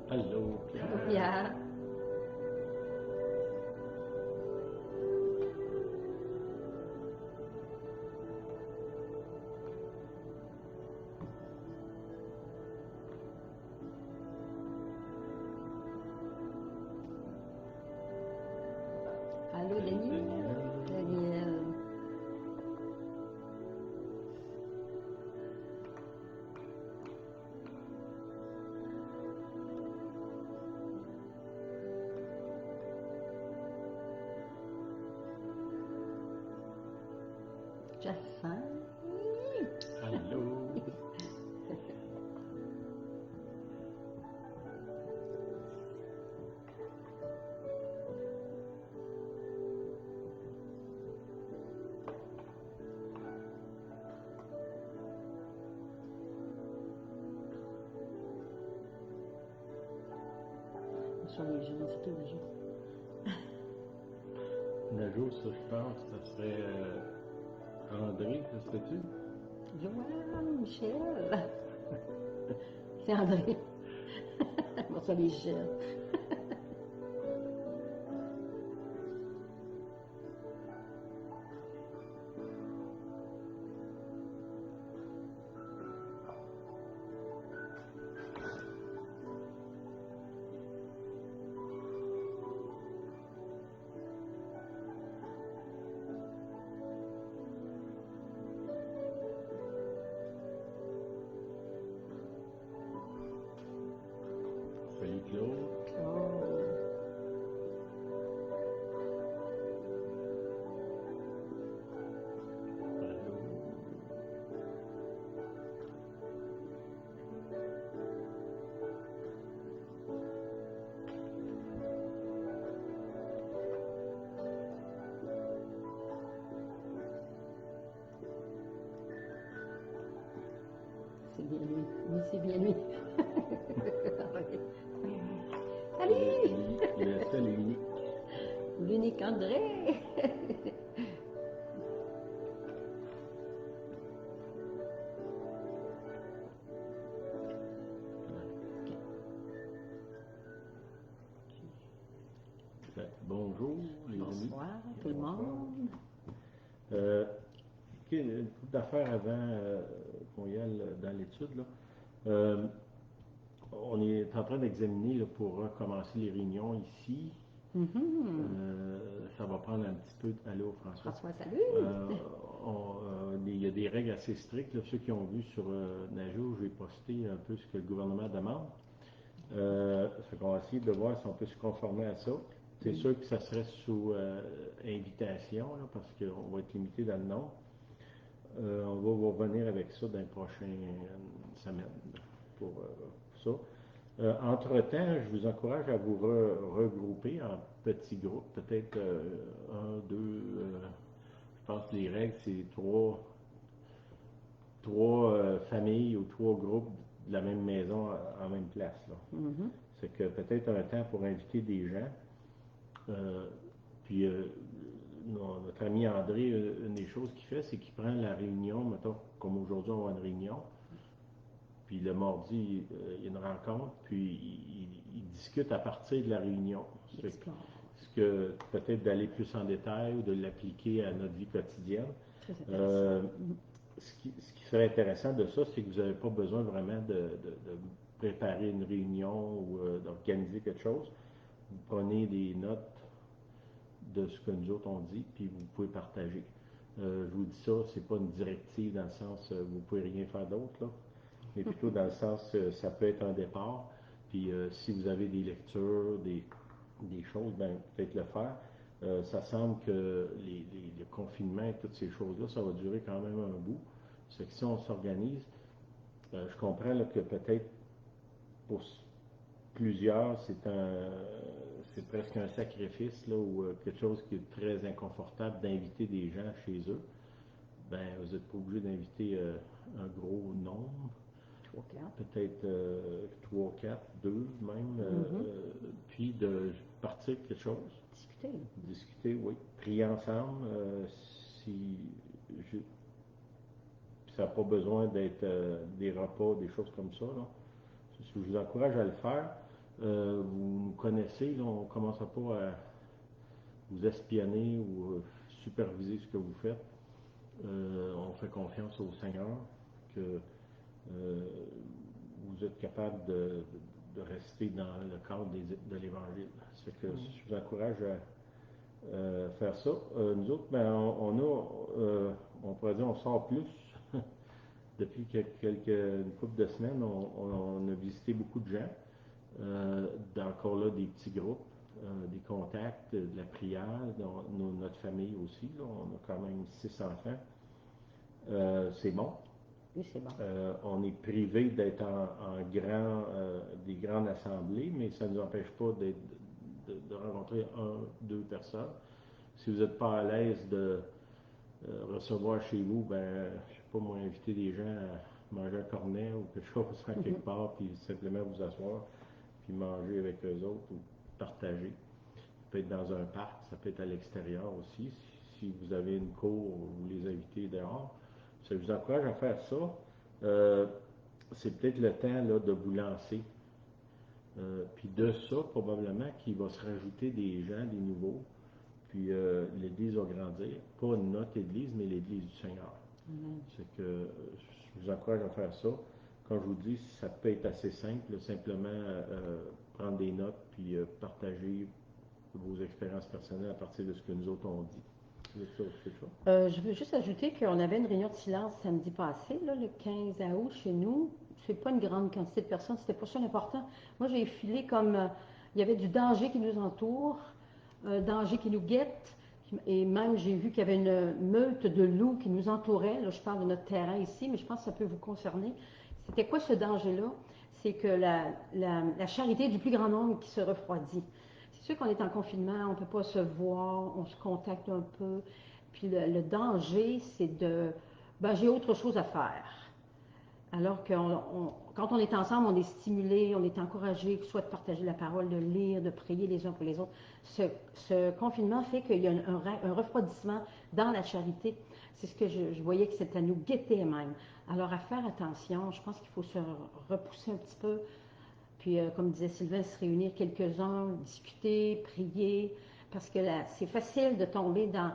Allô, Allô, Pierre. Pierre. Allô, Salut, Daniel. Daniel. Daniel. Jacinthe. Allô. Sur les jeunes, c'est tous les jours. Najo, ça, je pense, ça serait André, ça serait-tu? Joanne, Michel. C'est André. Bonsoir, Michel. Salut, Claude. Claude. Allô. C'est bien lui. Oui, c'est bien lui. Salut! Le seul et unique. L'unique André. Bonjour, les amis. Bonsoir, tout le Bonsoir. monde. OK, une couple d'affaires avant qu'on y aille dans l'étude, là. Euh, on est en train d'examiner là, pour recommencer les réunions ici. Ça va prendre un petit peu. Allô, François. François, salut. Il y a des règles assez strictes. Là, ceux qui ont vu sur Najo, je vais poster un peu ce que le gouvernement demande. Ça fait qu'on va essayer de voir si on peut se conformer à ça. C'est sûr que ça serait sous invitation, là, parce qu'on va être limité dans le nombre. On va vous revenir avec ça dans les prochaines semaines pour ça. Entre-temps, je vous encourage à vous regrouper en petits groupes, peut-être un, deux, je pense que les règles, c'est trois familles ou trois groupes de la même maison en même place. Là. C'est que peut-être un temps pour inviter des gens. Euh, puis notre ami André, une des choses qu'il fait, c'est qu'il prend la réunion, mettons, comme aujourd'hui on va une réunion, puis le mardi, il y a une rencontre, puis il discute à partir de la réunion. Ce que peut-être d'aller plus en détail ou de l'appliquer à notre vie quotidienne. Très intéressant. Ce qui serait intéressant de ça, c'est que vous n'avez pas besoin vraiment de préparer une réunion ou d'organiser quelque chose. Vous prenez des notes de ce que nous autres on dit, puis vous pouvez partager. Je vous dis ça, c'est pas une directive dans le sens vous pouvez rien faire d'autre, là, mais plutôt dans le sens ça peut être un départ. Puis si vous avez des lectures, des choses, ben peut-être le faire. Ça semble que le confinement et toutes ces choses-là, ça va durer quand même un bout. C'est que si on s'organise, je comprends là, que peut-être pour plusieurs, c'est presque un sacrifice là, ou quelque chose qui est très inconfortable d'inviter des gens chez eux. Ben, vous n'êtes pas obligé d'inviter un gros nombre. 3, 4. Peut-être 3, 4, 2 même. Puis de partir de quelque chose. Discuter. Discuter, oui. Prier ensemble. Si je- Ça n'a pas besoin d'être des repas, des choses comme ça. Là. Je vous encourage à le faire. vous nous connaissez, là, on ne commencera pas à vous espionner ou superviser ce que vous faites. On fait confiance au Seigneur que vous êtes capable de rester dans le cadre de l'Évangile. C'est que je vous encourage à faire ça. Nous autres, ben, on pourrait dire, on sort plus. Depuis une couple de semaines, on a visité beaucoup de gens. Encore là, des petits groupes, des contacts, de la prière, notre famille aussi. Là, on a quand même 6 enfants. C'est bon. Oui, c'est bon. On est privé d'être des grandes assemblées, mais ça ne nous empêche pas de rencontrer 2 personnes. Si vous n'êtes pas à l'aise de recevoir chez vous, ben, je ne sais pas, moi, inviter des gens à manger un cornet ou quelque chose en quelque part, puis simplement vous asseoir, puis manger avec eux autres ou partager. Ça peut être dans un parc, ça peut être à l'extérieur aussi. Si vous avez une cour, vous les invitez dehors. Ça vous encourage à faire ça. C'est peut-être le temps là, de vous lancer. Puis de ça, probablement qu'il va se rajouter des gens, des nouveaux. Puis l'Église va grandir. Pas notre Église, mais l'Église du Seigneur. C'est que je vous encourage à faire ça. Comme je vous dis, ça peut être assez simple, simplement prendre des notes puis partager vos expériences personnelles à partir de ce que nous autres on dit. Je veux juste ajouter qu'on avait une réunion de silence samedi passé, là, le 15 août chez nous. C'est pas une grande quantité de personnes, c'était pas ça l'important. Moi, j'ai filé comme il y avait du danger qui nous entoure, danger qui nous guette, et même j'ai vu qu'il y avait une meute de loups qui nous entourait. Là, je parle de notre terrain ici, mais je pense que ça peut vous concerner. C'était quoi ce danger-là? C'est que la charité du plus grand nombre qui se refroidit. C'est sûr qu'on est en confinement, on ne peut pas se voir, on se contacte un peu. Puis le danger, c'est j'ai autre chose à faire. Alors que quand on est ensemble, on est stimulé, on est encouragé, soit de partager la parole, de lire, de prier les uns pour les autres. Ce confinement fait qu'il y a un refroidissement dans la charité. C'est ce que je voyais que c'était à nous guetter même. Alors à faire attention, je pense qu'il faut se repousser un petit peu. Puis, comme disait Sylvain, se réunir quelques-uns, discuter, prier, parce que c'est facile de tomber dans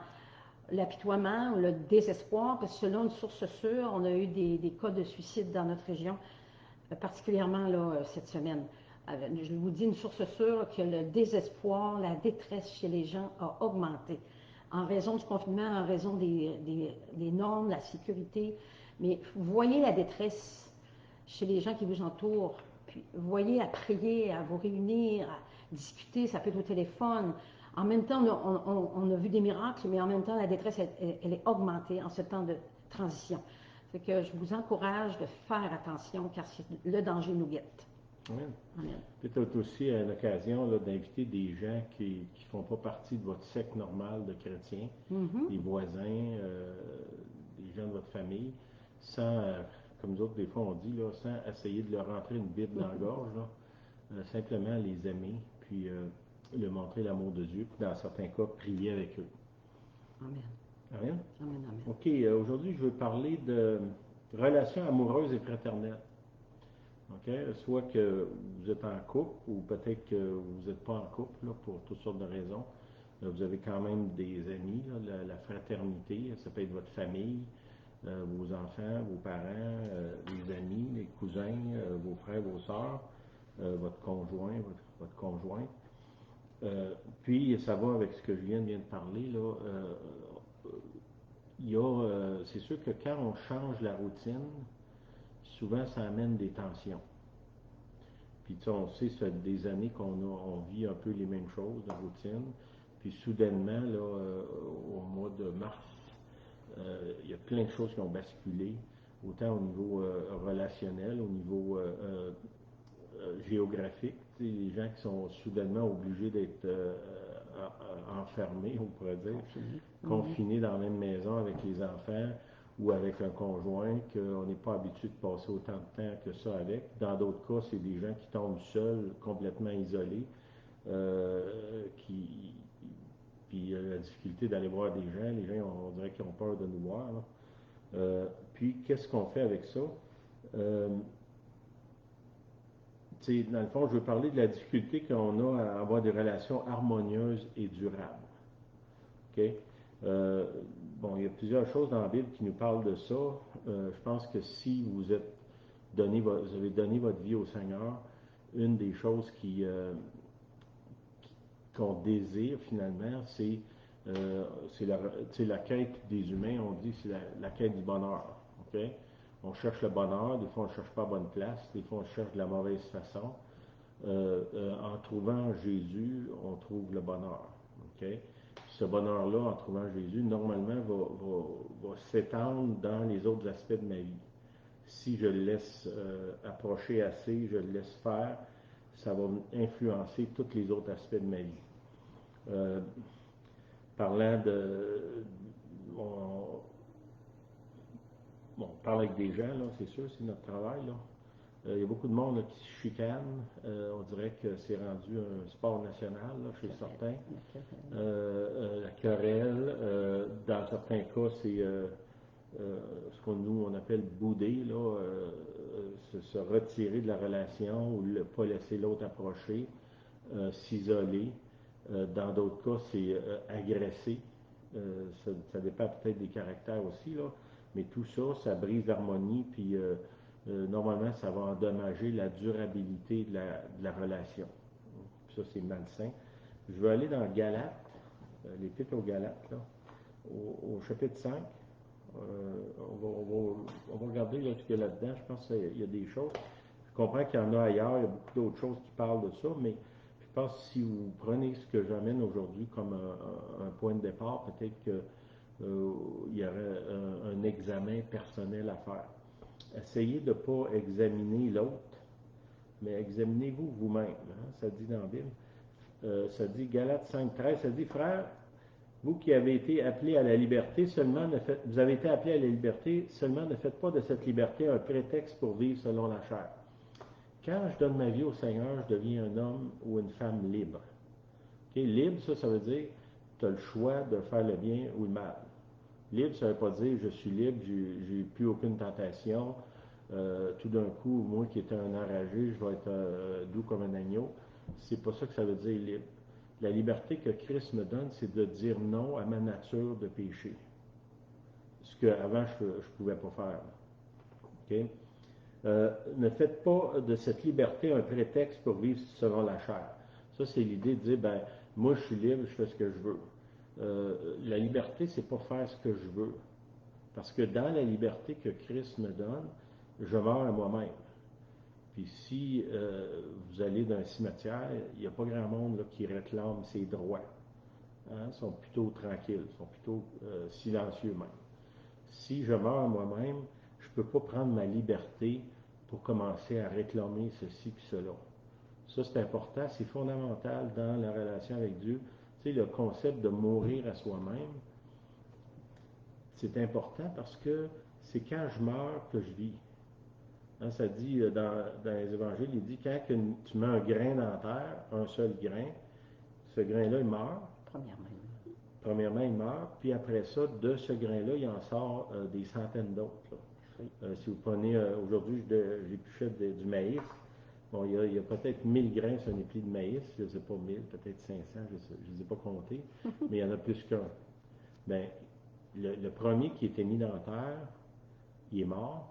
l'apitoiement ou le désespoir, parce que selon une source sûre, on a eu des cas de suicide dans notre région, particulièrement là, cette semaine. Je vous dis une source sûre que le désespoir, la détresse chez les gens a augmenté en raison du confinement, en raison des normes, la sécurité. Mais vous voyez la détresse chez les gens qui vous entourent. Puis, voyez à prier, à vous réunir, à discuter, ça peut être au téléphone. En même temps, on a vu des miracles, mais en même temps, la détresse, elle est augmentée en ce temps de transition. Fait que je vous encourage de faire attention, car le danger nous guette. Amen. Amen. Peut-être aussi une occasion d'inviter des gens qui ne font pas partie de votre secte normale de chrétiens, des voisins, des gens de votre famille, sans, comme nous autres, des fois on dit, là, sans essayer de leur rentrer une Bible dans la gorge, là, simplement les aimer, puis leur montrer l'amour de Dieu, puis dans certains cas, prier avec eux. Amen. Amen. Amen, amen. OK, aujourd'hui, je veux parler de relations amoureuses et fraternelles. Okay? Soit que vous êtes en couple, ou peut-être que vous n'êtes pas en couple, là, pour toutes sortes de raisons. Vous avez quand même des amis, là, la fraternité, ça peut être votre famille, vos enfants, vos parents, les amis, les cousins, vos frères, vos sœurs, votre conjoint, votre conjointe. Puis, ça va avec ce que je viens de parler, là. C'est sûr que quand on change la routine, souvent ça amène des tensions. Puis on sait, ça fait des années on vit un peu les mêmes choses de routine. Puis soudainement, là, au mois de mars, il y a plein de choses qui ont basculé, autant au niveau relationnel, au niveau géographique. Les gens qui sont soudainement obligés d'être enfermés, on pourrait dire, confinés dans la même maison avec les enfants ou avec un conjoint qu'on n'est pas habitué de passer autant de temps que ça avec. Dans d'autres cas, c'est des gens qui tombent seuls, complètement isolés, puis la difficulté d'aller voir des gens. Les gens, on dirait qu'ils ont peur de nous voir. Puis, qu'est-ce qu'on fait avec ça? dans le fond, je veux parler de la difficulté qu'on a à avoir des relations harmonieuses et durables. OK? Euh, bon, il y a plusieurs choses dans la Bible qui nous parlent de ça. Je pense que si vous avez donné votre vie au Seigneur, une des choses qu'on désire finalement, c'est la quête des humains, on dit, c'est la quête du bonheur. OK? On cherche le bonheur, des fois on ne cherche pas à bonne place, des fois on cherche de la mauvaise façon. En trouvant Jésus, on trouve le bonheur. OK? Ce bonheur-là, en trouvant Jésus, normalement, va s'étendre dans les autres aspects de ma vie. Si je le laisse approcher assez, je le laisse faire, ça va influencer tous les autres aspects de ma vie. Parlant de... on parle avec des gens, là, c'est sûr, c'est notre travail. Là. Il y a beaucoup de monde là, qui se chicane. On dirait que c'est rendu un sport national là, chez certains. La querelle, dans certains cas, c'est ce qu'on nous on appelle bouder, là, se retirer de la relation ou ne pas laisser l'autre approcher, s'isoler. Dans d'autres cas, c'est agresser. Ça dépend peut-être des caractères aussi, là, mais tout ça, ça brise l'harmonie, puis normalement, ça va endommager la durabilité de la relation. Puis ça, c'est malsain. Je vais aller dans Galates, l'Épître aux Galates, là, au chapitre 5. On va regarder là, ce qu'il y a là-dedans. Je pense qu'il y a des choses. Je comprends qu'il y en a ailleurs, il y a beaucoup d'autres choses qui parlent de ça, mais je pense que si vous prenez ce que j'amène aujourd'hui comme un point de départ, peut-être qu'il y aurait un examen personnel à faire. Essayez de ne pas examiner l'autre, mais examinez-vous vous-même. Hein? Ça dit dans la Bible. Ça dit, Galates 5,13, ça dit, frères, vous qui avez été appelés à la liberté, vous avez été appelés à la liberté, seulement ne faites pas de cette liberté un prétexte pour vivre selon la chair. Quand je donne ma vie au Seigneur, je deviens un homme ou une femme libre. Okay? Libre, ça veut dire tu as le choix de faire le bien ou le mal. Libre, ça ne veut pas dire je suis libre, j'ai plus aucune tentation. Tout d'un coup, moi qui étais un enragé, je vais être doux comme un agneau. C'est pas ça que ça veut dire libre. La liberté que Christ me donne, c'est de dire non à ma nature de péché. Ce qu'avant, je ne pouvais pas faire. Okay? Ne faites pas de cette liberté un prétexte pour vivre selon la chair. Ça, c'est l'idée de dire, ben, moi, je suis libre, je fais ce que je veux. La liberté, c'est pas faire ce que je veux. Parce que dans la liberté que Christ me donne, je meurs à moi-même. Puis si vous allez dans un cimetière, il n'y a pas grand monde là, qui réclame ses droits. Hein? Ils sont plutôt tranquilles, ils sont plutôt silencieux même. Si je meurs à moi-même, je ne peux pas prendre ma liberté pour commencer à réclamer ceci puis cela. Ça, c'est important, c'est fondamental dans la relation avec Dieu. Tu sais, le concept de mourir à soi-même, c'est important parce que c'est quand je meurs que je vis. Hein, ça dit dans les évangiles, il dit quand que tu mets un grain dans la terre, un seul grain, ce grain-là, il meurt. Premièrement, il meurt, puis après ça, de ce grain-là, il en sort des centaines d'autres. Si vous prenez, aujourd'hui, j'épluchais du maïs. Bon, il y a peut-être 1000 grains sur un épi de maïs, je ne sais pas 1000, peut-être 500, je ne les ai pas comptés, mais il y en a plus qu'un. Bien, le premier qui était mis dans la terre, il est mort,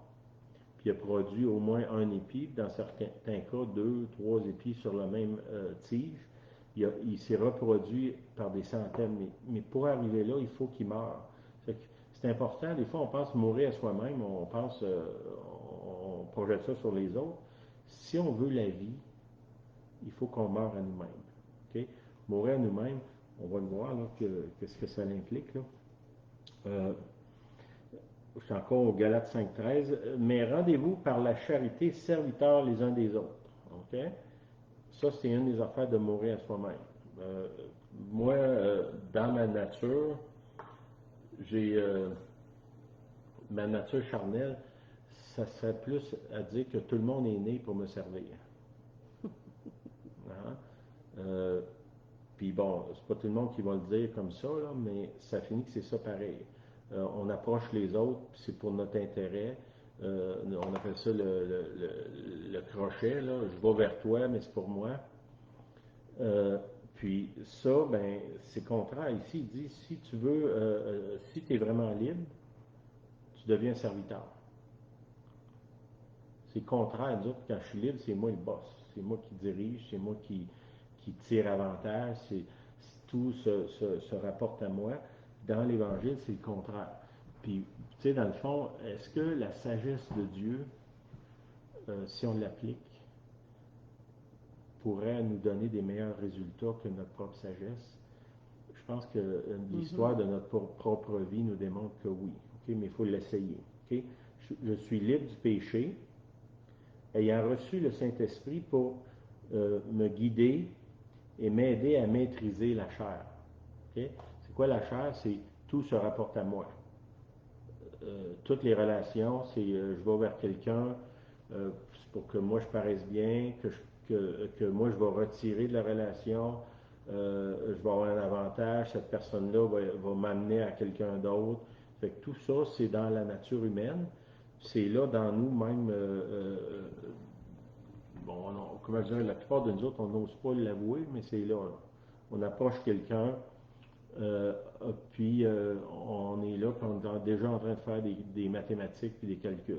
puis il a produit au moins un épi, dans certains cas, 2, 3 épis sur la même tige. Il s'est reproduit par des centaines, mais pour arriver là, il faut qu'il meure. C'est important, des fois on pense mourir à soi-même, on projette ça sur les autres. Si on veut la vie, il faut qu'on meure à nous-mêmes. Okay? Mourir à nous-mêmes, on va le voir, là, qu'est-ce que ça implique. Là. Je suis encore au Galates 5,13. Mais rendez-vous par la charité, serviteurs les uns des autres. Okay? Ça, c'est une des affaires de mourir à soi-même. Moi, dans ma nature, j'ai ma nature charnelle, ça serait plus à dire que tout le monde est né pour me servir. Hein? Puis bon, c'est pas tout le monde qui va le dire comme ça, là, mais ça finit que c'est ça pareil. On approche les autres, c'est pour notre intérêt. on appelle ça le crochet, là. Je vais vers toi, mais c'est pour moi. Puis ça, ben, c'est contraire. Ici, il dit, si tu veux, si tu es vraiment libre, tu deviens serviteur. C'est contraire. Nous autres, quand je suis libre, c'est moi le boss. C'est moi qui dirige, c'est moi qui tire avantage. Tout se rapporte à moi. Dans l'Évangile, c'est le contraire. Puis, tu sais, dans le fond, est-ce que la sagesse de Dieu, si on l'applique, pourrait nous donner des meilleurs résultats que notre propre sagesse? Je pense que l'histoire de notre propre vie nous démontre que oui. Okay? Mais il faut l'essayer. Okay? Je suis libre du péché, ayant reçu le Saint-Esprit pour me guider et m'aider à maîtriser la chair. Okay? C'est quoi la chair? C'est tout se rapporte à moi. Toutes les relations, c'est je vais vers quelqu'un pour que moi je paraisse bien, que moi je vais retirer de la relation, je vais avoir un avantage, cette personne-là va m'amener à quelqu'un d'autre. Fait que tout ça, c'est dans la nature humaine. C'est là dans nous-mêmes. Bon, comment dire, la plupart de nous autres, on n'ose pas l'avouer, mais c'est là. On approche quelqu'un, euh, puis on est là, puis on est déjà en train de faire des mathématiques et des calculs.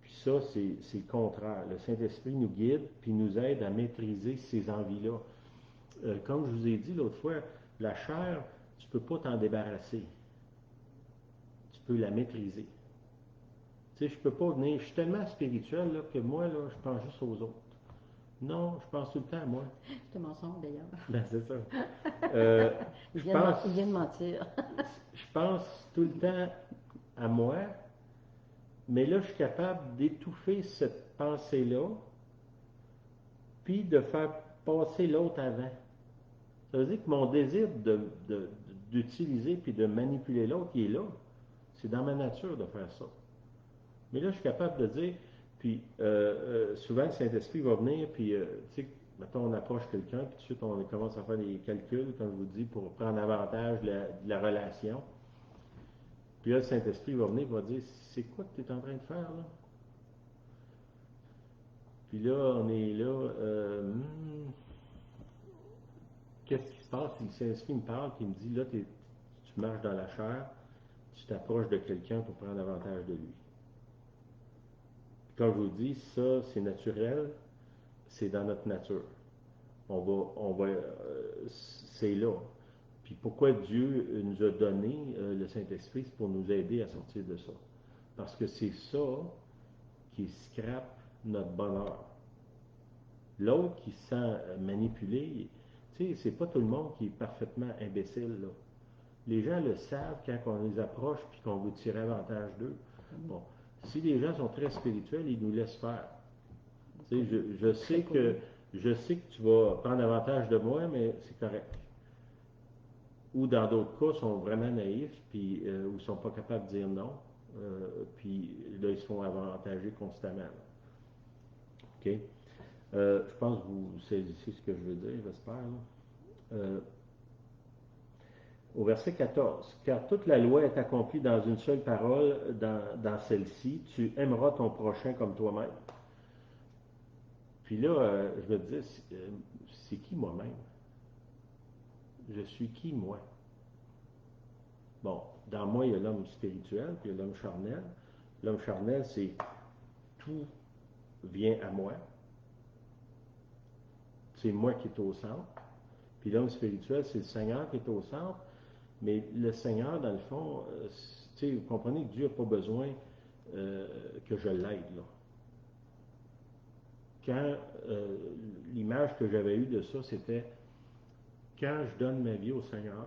Puis ça, c'est le contraire. Le Saint-Esprit nous guide, puis nous aide à maîtriser ces envies-là. Comme je vous ai dit l'autre fois, la chair, tu ne peux pas t'en débarrasser. Tu peux la maîtriser. Tu sais, je peux pas venir, je suis tellement spirituel là, que moi, là, je pense juste aux autres. Non, je pense tout le temps à moi. C'est un mensonge d'ailleurs. Ben, c'est ça. Il Je vient, pense, il vient de mentir. je pense tout le temps à moi, mais là, je suis capable d'étouffer cette pensée-là, puis de faire passer l'autre avant. Ça veut dire que mon désir d'utiliser puis de manipuler l'autre, il est là. C'est dans ma nature de faire ça. Mais là, je suis capable de dire, puis souvent le Saint-Esprit va venir, puis tu sais, mettons, on approche quelqu'un, puis tout de suite, on commence à faire des calculs, comme je vous dis, pour prendre avantage de la relation. Puis là, le Saint-Esprit va venir et va dire, c'est quoi que tu es en train de faire, là? Puis là, on est là, qu'est-ce qui se passe? Si le Saint-Esprit me parle, puis il me dit, là, tu marches dans la chair, tu t'approches de quelqu'un pour prendre avantage de lui. Comme je vous dis, ça, c'est naturel, c'est dans notre nature. C'est là. Puis pourquoi Dieu nous a donné le Saint-Esprit, c'est pour nous aider à sortir de ça. Parce que c'est ça qui scrape notre bonheur. L'autre qui se sent manipulé, tu sais, c'est pas tout le monde qui est parfaitement imbécile, là. Les gens le savent quand on les approche puis qu'on veut tirer avantage d'eux. Bon, si les gens sont très spirituels, ils nous laissent faire. Tu sais, je sais que tu vas prendre avantage de moi, mais c'est correct. Ou dans d'autres cas, ils sont vraiment naïfs, puis ou ils sont pas capables de dire non, puis là, ils se font avantager constamment. OK? Je pense que vous saisissez ce que je veux dire, j'espère. Au verset 14, car toute la loi est accomplie dans une seule parole, dans celle-ci, tu aimeras ton prochain comme toi-même. Puis là, je me disais, c'est qui moi-même? Je suis qui moi? Bon, dans moi, il y a l'homme spirituel, puis il y a l'homme charnel. L'homme charnel, c'est tout vient à moi. C'est moi qui est au centre. Puis l'homme spirituel, c'est le Seigneur qui est au centre. Mais le Seigneur, dans le fond, vous comprenez que Dieu n'a pas besoin que je l'aide, là. Quand l'image que j'avais eue de ça, c'était quand je donne ma vie au Seigneur,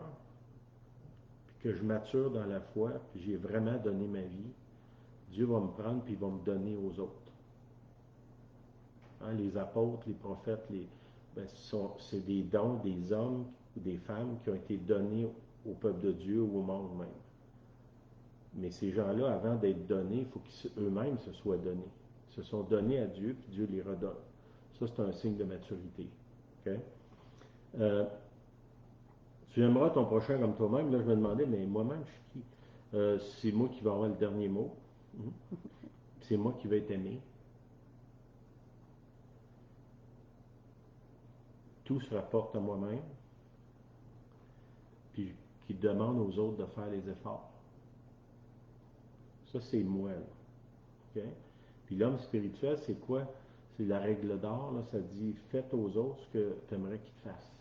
puis que je mature dans la foi, puis j'ai vraiment donné ma vie, Dieu va me prendre puis il va me donner aux autres. Hein, les apôtres, les prophètes, c'est des dons des hommes ou des femmes qui ont été donnés au peuple de Dieu ou au monde même. Mais ces gens-là, avant d'être donnés, il faut qu'eux-mêmes se soient donnés. Ils se sont donnés à Dieu, puis Dieu les redonne. Ça, c'est un signe de maturité. Okay? Tu aimeras ton prochain comme toi-même. Là, je me demandais, mais moi-même, je suis qui? C'est moi qui vais avoir le dernier mot. c'est moi qui vais être aimé. Tout se rapporte à moi-même, puis qui demande aux autres de faire les efforts. Ça, c'est moi, là. Okay? Puis l'homme spirituel, c'est quoi? C'est la règle d'or, là, ça dit « Faites aux autres ce que tu aimerais qu'ils te fassent. »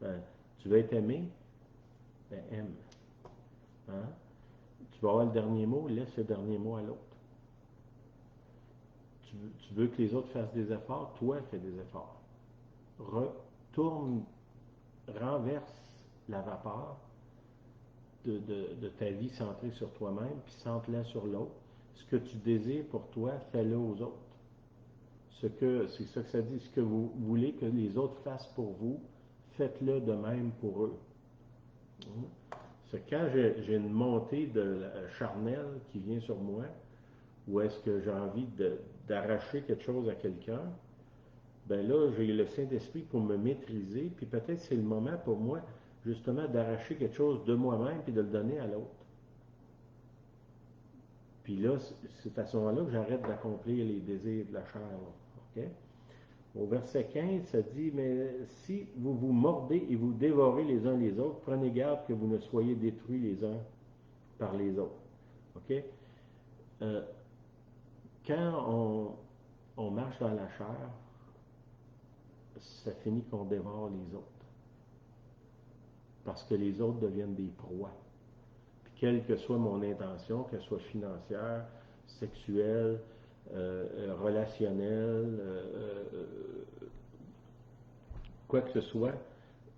Ben, tu veux être aimé? Ben, aime. Hein? Tu vas avoir le dernier mot, laisse le dernier mot à l'autre. Tu veux que les autres fassent des efforts, toi fais des efforts. Retourne, renverse la vapeur de ta vie centrée sur toi-même, puis centre-la sur l'autre. Ce que tu désires pour toi, fais-le aux autres. C'est ça que ça dit. Ce que vous voulez que les autres fassent pour vous, faites-le de même pour eux. C'est quand j'ai une montée de charnelle qui vient sur moi, ou est-ce que j'ai envie d'arracher quelque chose à quelqu'un, ben là, j'ai le Saint-Esprit pour me maîtriser, puis peut-être c'est le moment pour moi, justement, d'arracher quelque chose de moi-même, puis de le donner à l'autre. Puis là, c'est à ce moment-là que j'arrête d'accomplir les désirs de la chair. Okay? Au verset 15, ça dit, mais si vous vous mordez et vous dévorez les uns les autres, prenez garde que vous ne soyez détruits les uns par les autres. OK? Quand on marche dans la chair, ça finit qu'on dévore les autres. Parce que les autres deviennent des proies. Puis quelle que soit mon intention, qu'elle soit financière, sexuelle, relationnelle, quoi que ce soit,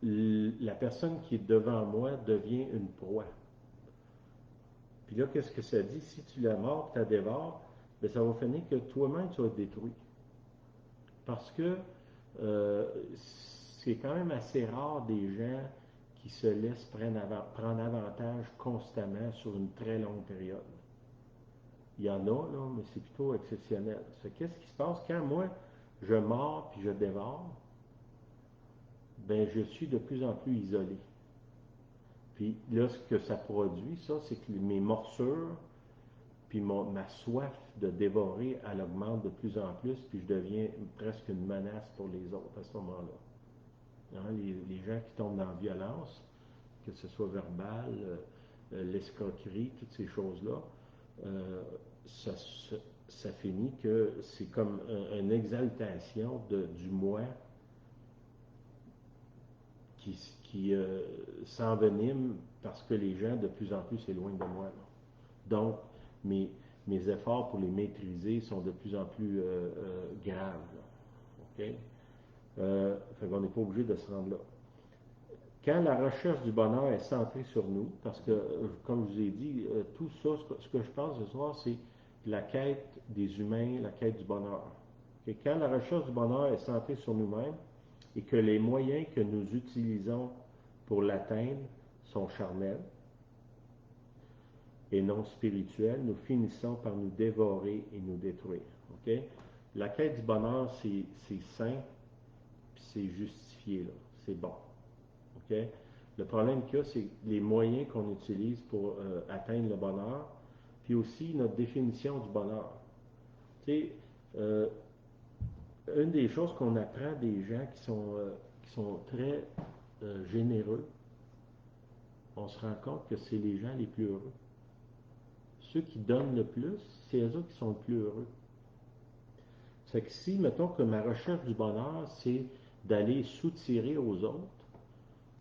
la personne qui est devant moi devient une proie. Puis là, qu'est-ce que ça dit? Si tu la mords, tu la dévores, bien, ça va finir que toi-même, tu vas être détruit. Parce que c'est quand même assez rare des gens qui se laissent prendre avantage constamment sur une très longue période. Il y en a, là, mais c'est plutôt exceptionnel. Qu'est-ce qui se passe quand moi, je mords puis je dévore? Ben, je suis de plus en plus isolé. Puis là, ce que ça produit, ça, c'est que mes morsures, puis ma soif de dévorer, elle augmente de plus en plus, puis je deviens presque une menace pour les autres à ce moment-là. Hein, les gens qui tombent dans la violence, que ce soit verbal, l'escroquerie, toutes ces choses-là, ça finit que c'est comme une exaltation du moi qui s'envenime parce que les gens de plus en plus s'éloignent de moi. Là. Donc, mes efforts pour les maîtriser sont de plus en plus graves. Là. OK? Fait qu'on n'est pas obligé de se rendre là. Quand la recherche du bonheur est centrée sur nous, parce que, comme je vous ai dit, tout ça, ce que je pense ce soir, c'est la quête des humains, la quête du bonheur. Et quand la recherche du bonheur est centrée sur nous-mêmes et que les moyens que nous utilisons pour l'atteindre sont charnels et non spirituels, nous finissons par nous dévorer et nous détruire. Okay? La quête du bonheur, c'est sain, puis c'est justifié, là. C'est bon. Okay? Le problème qu'il y a, c'est les moyens qu'on utilise pour atteindre le bonheur, puis aussi notre définition du bonheur. Tu sais, une des choses qu'on apprend des gens qui sont très généreux, on se rend compte que c'est les gens les plus heureux. Ceux qui donnent le plus, c'est eux qui sont le plus heureux. C'est que si, mettons que ma recherche du bonheur, c'est d'aller soutirer aux autres,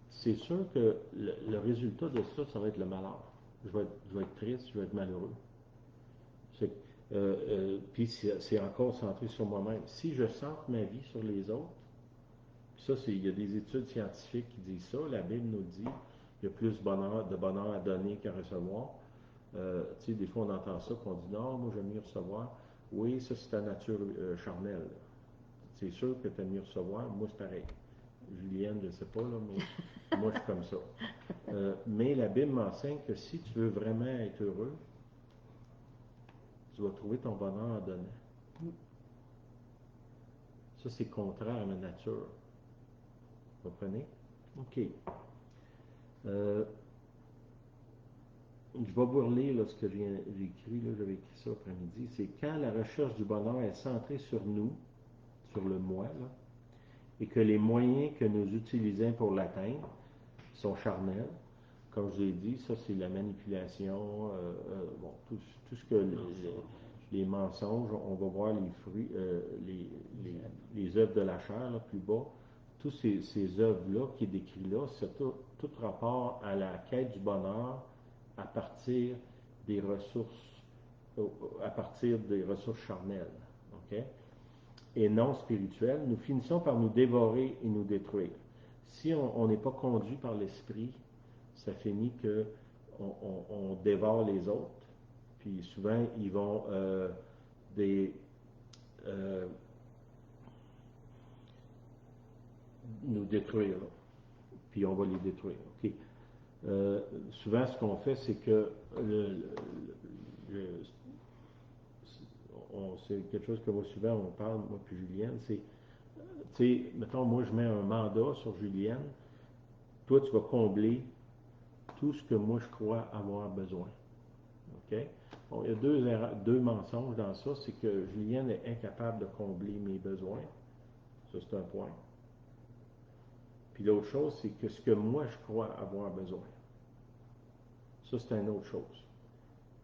c'est sûr que le résultat de ça, ça va être le malheur. Je vais être triste, je vais être malheureux. Puis c'est encore centré sur moi-même. Si je centre ma vie sur les autres, ça, il y a des études scientifiques qui disent ça, la Bible nous dit qu'il y a plus de bonheur à donner qu'à recevoir. Tu sais, des fois on entend ça, qu'on dit non, moi j'aime mieux recevoir. Oui, ça c'est ta nature charnelle. C'est sûr que tu aimes mieux recevoir, moi c'est pareil. Julienne, je ne sais pas, là, mais moi je suis comme ça. Mais la Bible m'enseigne que si tu veux vraiment être heureux, tu vas trouver ton bonheur en donnant. Ça, c'est contraire à ma nature. Vous comprenez? OK. je vais vous relire là, ce que j'ai écrit, là, j'avais écrit ça après-midi, c'est quand la recherche du bonheur est centrée sur nous, sur le moi, là, et que les moyens que nous utilisons pour l'atteindre sont charnels. Comme je l'ai dit, ça c'est la manipulation, bon, tout ce que les mensonges, on va voir les fruits, les œuvres de la chair, là, plus bas. Tous ces œuvres-là qui est décrit là, c'est tout rapport à la quête du bonheur à partir des ressources, à partir des ressources charnelles, ok? Et non spirituelles. Nous finissons par nous dévorer et nous détruire. Si on n'est pas conduit par l'esprit, ça finit que on dévore les autres. Puis souvent, ils vont des, euh, nous détruire. Là. Puis on va les détruire. Okay? Souvent, ce qu'on fait, c'est que c'est quelque chose que moi, souvent, on parle, moi puis Julienne, c'est, tu sais, mettons, moi, je mets un mandat sur Julienne. Toi, tu vas combler tout ce que moi, je crois avoir besoin. OK? Bon, il y a deux mensonges dans ça. C'est que Julienne est incapable de combler mes besoins. Ça, c'est un point. Puis l'autre chose, c'est que ce que moi, je crois avoir besoin. Ça, c'est une autre chose.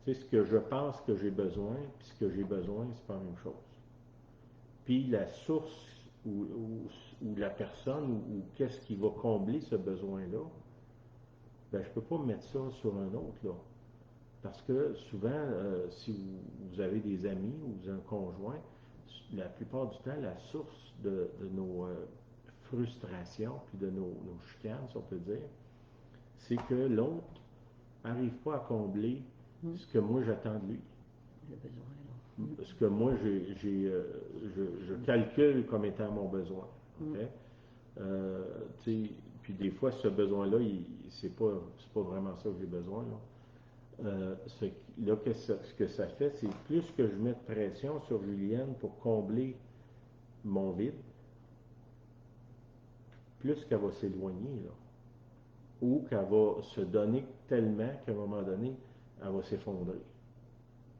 Tu sais, ce que je pense que j'ai besoin, puis ce que j'ai besoin, c'est pas la même chose. Puis la source ou la personne ou qu'est-ce qui va combler ce besoin-là, ben, je ne peux pas mettre ça sur un autre, là. Parce que souvent, si vous avez des amis ou vous avez un conjoint, la plupart du temps, la source de nos frustrations puis de nos chicanes, si on peut dire, c'est que l'autre n'arrive pas à combler ce que moi j'attends de lui. Le besoin, là. Ce que moi je calcule comme étant mon besoin. Okay? Puis des fois, ce besoin-là, c'est pas vraiment ça que j'ai besoin. Là. Ce que ça fait, c'est plus que je mets de pression sur Julienne pour combler mon vide, plus qu'elle va s'éloigner, là. Ou qu'elle va se donner tellement qu'à un moment donné, elle va s'effondrer.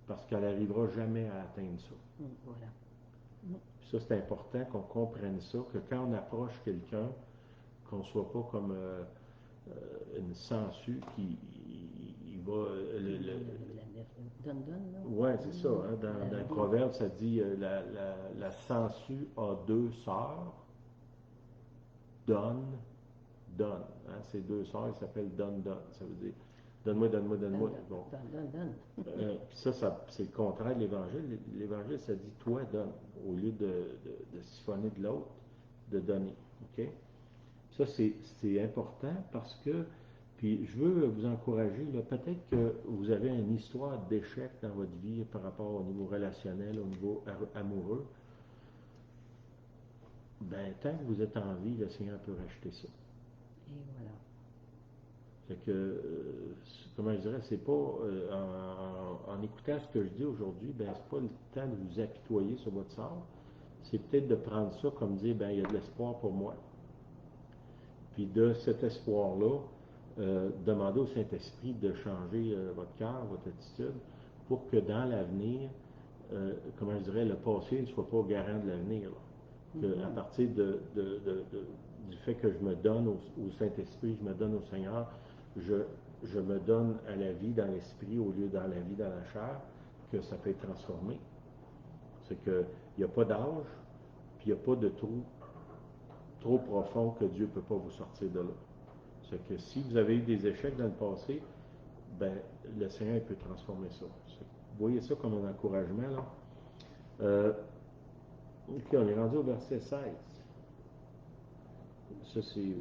Parce qu'elle n'arrivera jamais à atteindre ça. Voilà. Puis ça, c'est important qu'on comprenne ça, que quand on approche quelqu'un, qu'on ne soit pas comme une sangsue qui il va. Donne, là. Oui, c'est ça. Hein, dans le proverbe, ça dit la sangsue a deux sœurs. Donne. Hein, ces deux sœurs, elles s'appellent donne. Ça veut dire donne-moi. Bon. Donne. Ça, c'est le contraire de l'Évangile. L'Évangile, ça dit toi, donne. Au lieu de siphonner de l'autre, de donner. OK? Ça, c'est important parce que, puis je veux vous encourager, peut-être que vous avez une histoire d'échec dans votre vie par rapport au niveau relationnel, au niveau amoureux. Ben, tant que vous êtes en vie, le Seigneur peut racheter ça. Et voilà. Fait que, comment je dirais, c'est pas, en écoutant ce que je dis aujourd'hui, ben, c'est pas le temps de vous apitoyer sur votre sort. C'est peut-être de prendre ça comme dire, ben, il y a de l'espoir pour moi. Puis de cet espoir-là, demandez au Saint-Esprit de changer votre cœur, votre attitude, pour que dans l'avenir, comment je dirais, le passé ne soit pas garant de l'avenir. À partir du fait que je me donne au Saint-Esprit, je me donne au Seigneur, je me donne à la vie dans l'esprit au lieu dans la vie dans la chair, que ça peut être transformé. C'est qu'il n'y a pas d'âge, puis il n'y a pas de trou trop profond que Dieu ne peut pas vous sortir de là. C'est que si vous avez eu des échecs dans le passé, ben, le Seigneur peut transformer ça. Vous voyez ça comme un encouragement, là. Ok, on est rendu au verset 16. Ça, c'est... il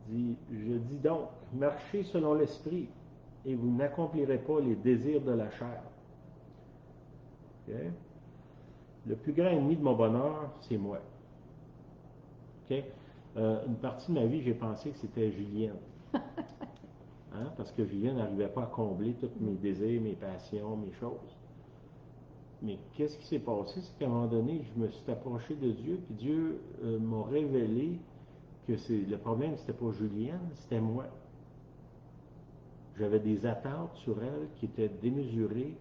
dit, je dis donc, marchez selon l'esprit, et vous n'accomplirez pas les désirs de la chair. Okay? Le plus grand ennemi de mon bonheur, c'est moi. Okay? Une partie de ma vie, j'ai pensé que c'était Julienne. Hein? Parce que Julienne n'arrivait pas à combler tous mes désirs, mes passions, mes choses. Mais qu'est-ce qui s'est passé? C'est qu'à un moment donné, je me suis approché de Dieu, puis Dieu m'a révélé que le problème, c'était pas Julienne, c'était moi. j'avais des attentes sur elle qui étaient démesurées,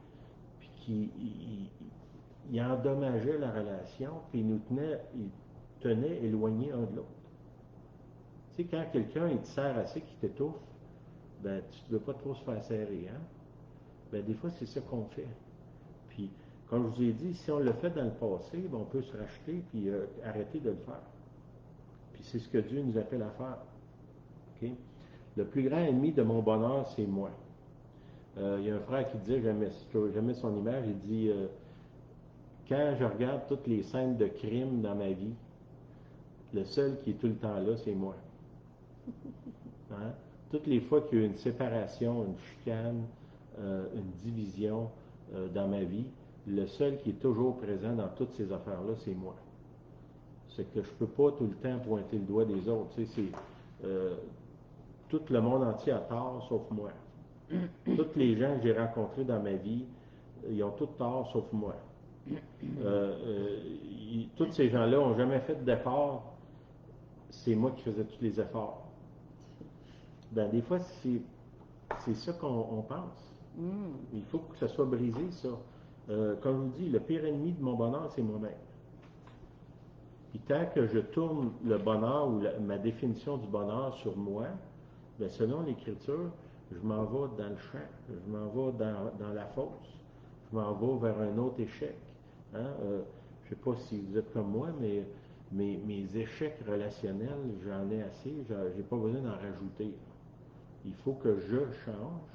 puis il endommageait la relation, puis il tenait éloignés un de l'autre. Tu sais, quand quelqu'un il te serre assez qu'il t'étouffe, ben tu ne veux pas trop se faire serrer, hein? Ben des fois, c'est ça qu'on fait. Puis, comme je vous ai dit, si on le fait dans le passé, ben, on peut se racheter puis arrêter de le faire. Puis c'est ce que Dieu nous appelle à faire. Okay? Le plus grand ennemi de mon bonheur, c'est moi. Il y a un frère qui disait, j'aimais son image, il dit quand je regarde toutes les scènes de crime dans ma vie, le seul qui est tout le temps là, c'est moi. Hein? Toutes les fois qu'il y a eu une séparation, une chicane, une division dans ma vie, le seul qui est toujours présent dans toutes ces affaires-là, c'est moi. C'est que je ne peux pas tout le temps pointer le doigt des autres. Tu sais, tout le monde entier a tort, sauf moi. Tous les gens que j'ai rencontrés dans ma vie, ils ont tous tort, sauf moi. Tous ces gens-là n'ont jamais fait d'efforts. C'est moi qui faisais tous les efforts. Ben, des fois, c'est ça qu'on pense. Il faut que ça soit brisé, ça. Comme je vous dis, le pire ennemi de mon bonheur, c'est moi-même. Puis tant que je tourne le bonheur ou ma définition du bonheur sur moi, bien, selon l'Écriture, je m'en vais dans le champ, je m'en vais dans la fosse, je m'en vais vers un autre échec. Hein? Je ne sais pas si vous êtes comme moi, mais mes échecs relationnels, j'en ai assez, je n'ai pas besoin d'en rajouter. Il faut que je change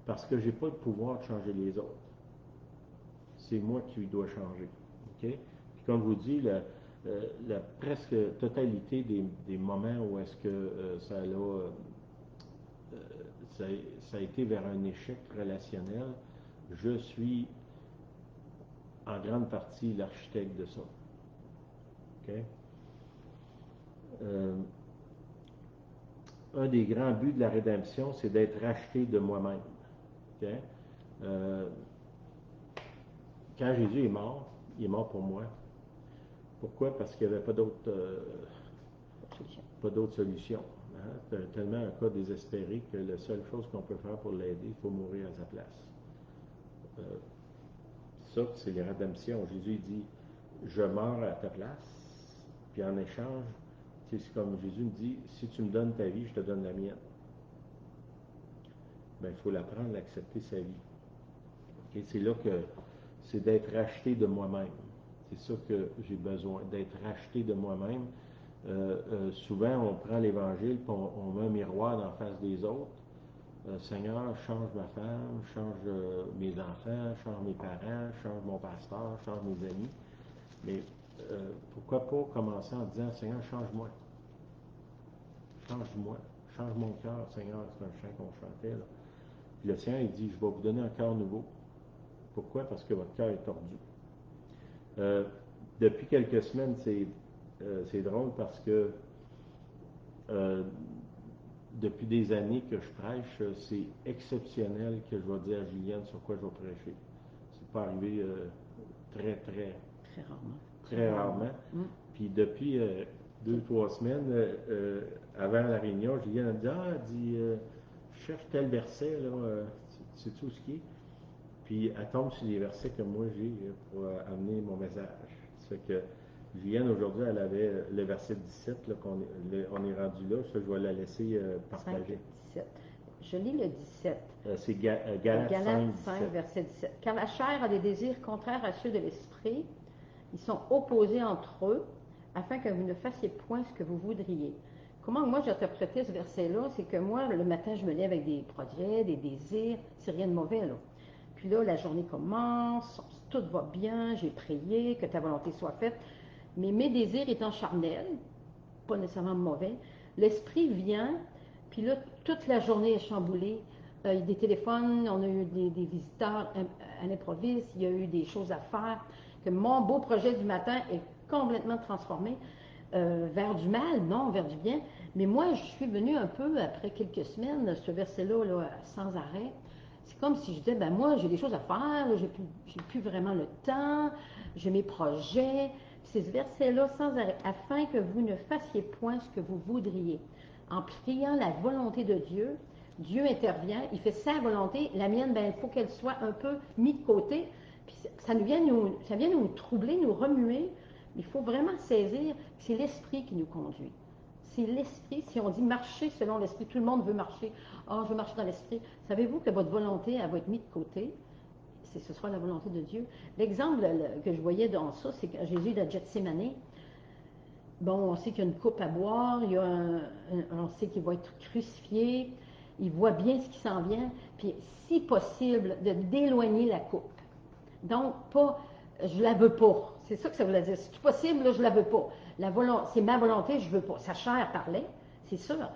parce que je n'ai pas le pouvoir de changer les autres. C'est moi qui dois changer. Okay? Puis comme je vous dis, la presque totalité des moments où est-ce que ça a été vers un échec relationnel, je suis en grande partie l'architecte de ça. Okay? Un des grands buts de la rédemption, c'est d'être racheté de moi-même. Okay? Quand Jésus est mort, il est mort pour moi. Pourquoi? Parce qu'il n'y avait pas d'autre solution. Hein? C'est tellement un cas désespéré que la seule chose qu'on peut faire pour l'aider, il faut mourir à sa place. Ça, c'est les rédemptions. Jésus dit, je meurs à ta place, puis en échange, c'est comme Jésus me dit, si tu me donnes ta vie, je te donne la mienne. Bien, il faut l'apprendre, l'accepter sa vie. Okay? C'est là que c'est d'être racheté de moi-même. C'est ça que j'ai besoin, d'être racheté de moi-même. Souvent, on prend l'Évangile et on met un miroir en face des autres. Seigneur, change ma femme, change mes enfants, change mes parents, change mon pasteur, change mes amis. Mais pourquoi pas commencer en disant, Seigneur, change-moi. Change-moi. Change mon cœur, Seigneur. C'est un chant qu'on chantait. Là. Puis le Seigneur, il dit, je vais vous donner un cœur nouveau. Pourquoi? Parce que votre cœur est tordu. Depuis quelques semaines, c'est drôle parce que depuis des années que je prêche, c'est exceptionnel que je vais dire à Julienne sur quoi je vais prêcher. C'est pas arrivé très rarement. Puis depuis 2-3 semaines, avant la réunion, Julienne a dit, je cherche tel verset, là, c'est tout ce qui est. Puis elle tombe sur les versets que moi j'ai pour amener mon message. Ça fait que Julienne, aujourd'hui, elle avait le verset 17, là, on est rendu là. Ça, je vais la laisser partager. 5, 17. Je lis le 17. C'est Galates 5, verset 17. Car la chair a des désirs contraires à ceux de l'esprit. Ils sont opposés entre eux, afin que vous ne fassiez point ce que vous voudriez. Comment moi j'interprétais ce verset-là, c'est que moi, le matin, je me lève avec des projets, des désirs, c'est rien de mauvais, là. Puis là, la journée commence, tout va bien, j'ai prié, que ta volonté soit faite. Mais mes désirs étant charnels, pas nécessairement mauvais, l'esprit vient, puis là, toute la journée est chamboulée. Il y a des téléphones, on a eu des visiteurs à l'improviste, il y a eu des choses à faire, que mon beau projet du matin est complètement transformé vers du mal, non, vers du bien. Mais moi, je suis venue un peu, après quelques semaines, ce verset-là, là, sans arrêt. C'est comme si je disais, ben moi, j'ai des choses à faire, j'ai plus vraiment le temps, j'ai mes projets. C'est ce verset-là, sans arrêt, afin que vous ne fassiez point ce que vous voudriez. En priant la volonté de Dieu, Dieu intervient, il fait sa volonté, la mienne, ben, il faut qu'elle soit un peu mise de côté. Puis ça vient nous troubler, nous remuer. Il faut vraiment saisir que c'est l'esprit qui nous conduit. C'est l'esprit. Si on dit marcher selon l'esprit, tout le monde veut marcher. Ah, je veux marcher dans l'esprit. Savez-vous que votre volonté, elle va être mise de côté? Ce sera la volonté de Dieu. L'exemple que je voyais dans ça, c'est que Jésus de Gethsémane. Bon, on sait qu'il y a une coupe à boire, on sait qu'il va être crucifié, il voit bien ce qui s'en vient, puis si possible, d'éloigner la coupe. Donc, pas, je la veux pas. C'est ça que ça voulait dire. Si c'est possible, là, je la veux pas. C'est ma volonté, je veux pas. Sa chair parlait, c'est sûr.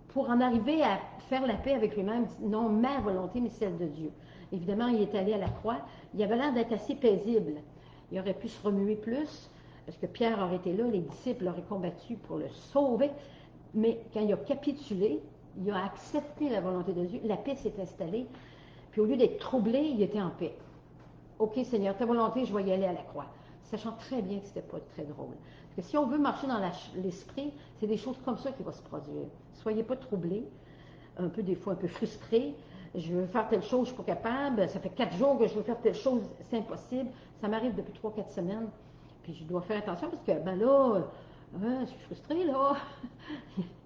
Pour en arriver à faire la paix avec lui-même, non ma volonté, mais celle de Dieu. Évidemment, il est allé à la croix. Il avait l'air d'être assez paisible. Il aurait pu se remuer plus, parce que Pierre aurait été là, les disciples auraient combattu pour le sauver. Mais quand il a capitulé, il a accepté la volonté de Dieu, la paix s'est installée. Puis au lieu d'être troublé, il était en paix. OK, Seigneur, ta volonté, je vais y aller à la croix. Sachant très bien que ce n'était pas très drôle. Parce que si on veut marcher dans l'esprit, c'est des choses comme ça qui vont se produire. Soyez pas troublés, un peu des fois un peu frustrés. Je veux faire telle chose, je ne suis pas capable. Ça fait 4 jours que je veux faire telle chose, c'est impossible. Ça m'arrive depuis 3-4 semaines. Puis je dois faire attention parce que, ben là, je suis frustrée, là.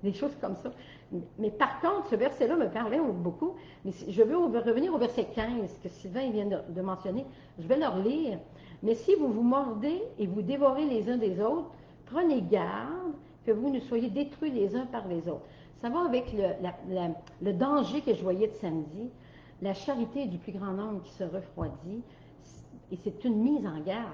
Des choses comme ça. Mais par contre, ce verset-là me parlait beaucoup. Mais je veux revenir au verset 15 que Sylvain vient de mentionner. Je vais le relire. Mais si vous vous mordez et vous dévorez les uns des autres, prenez garde que vous ne soyez détruits les uns par les autres. Ça va avec le danger que je voyais de samedi. La charité est du plus grand nombre qui se refroidit. Et c'est une mise en garde.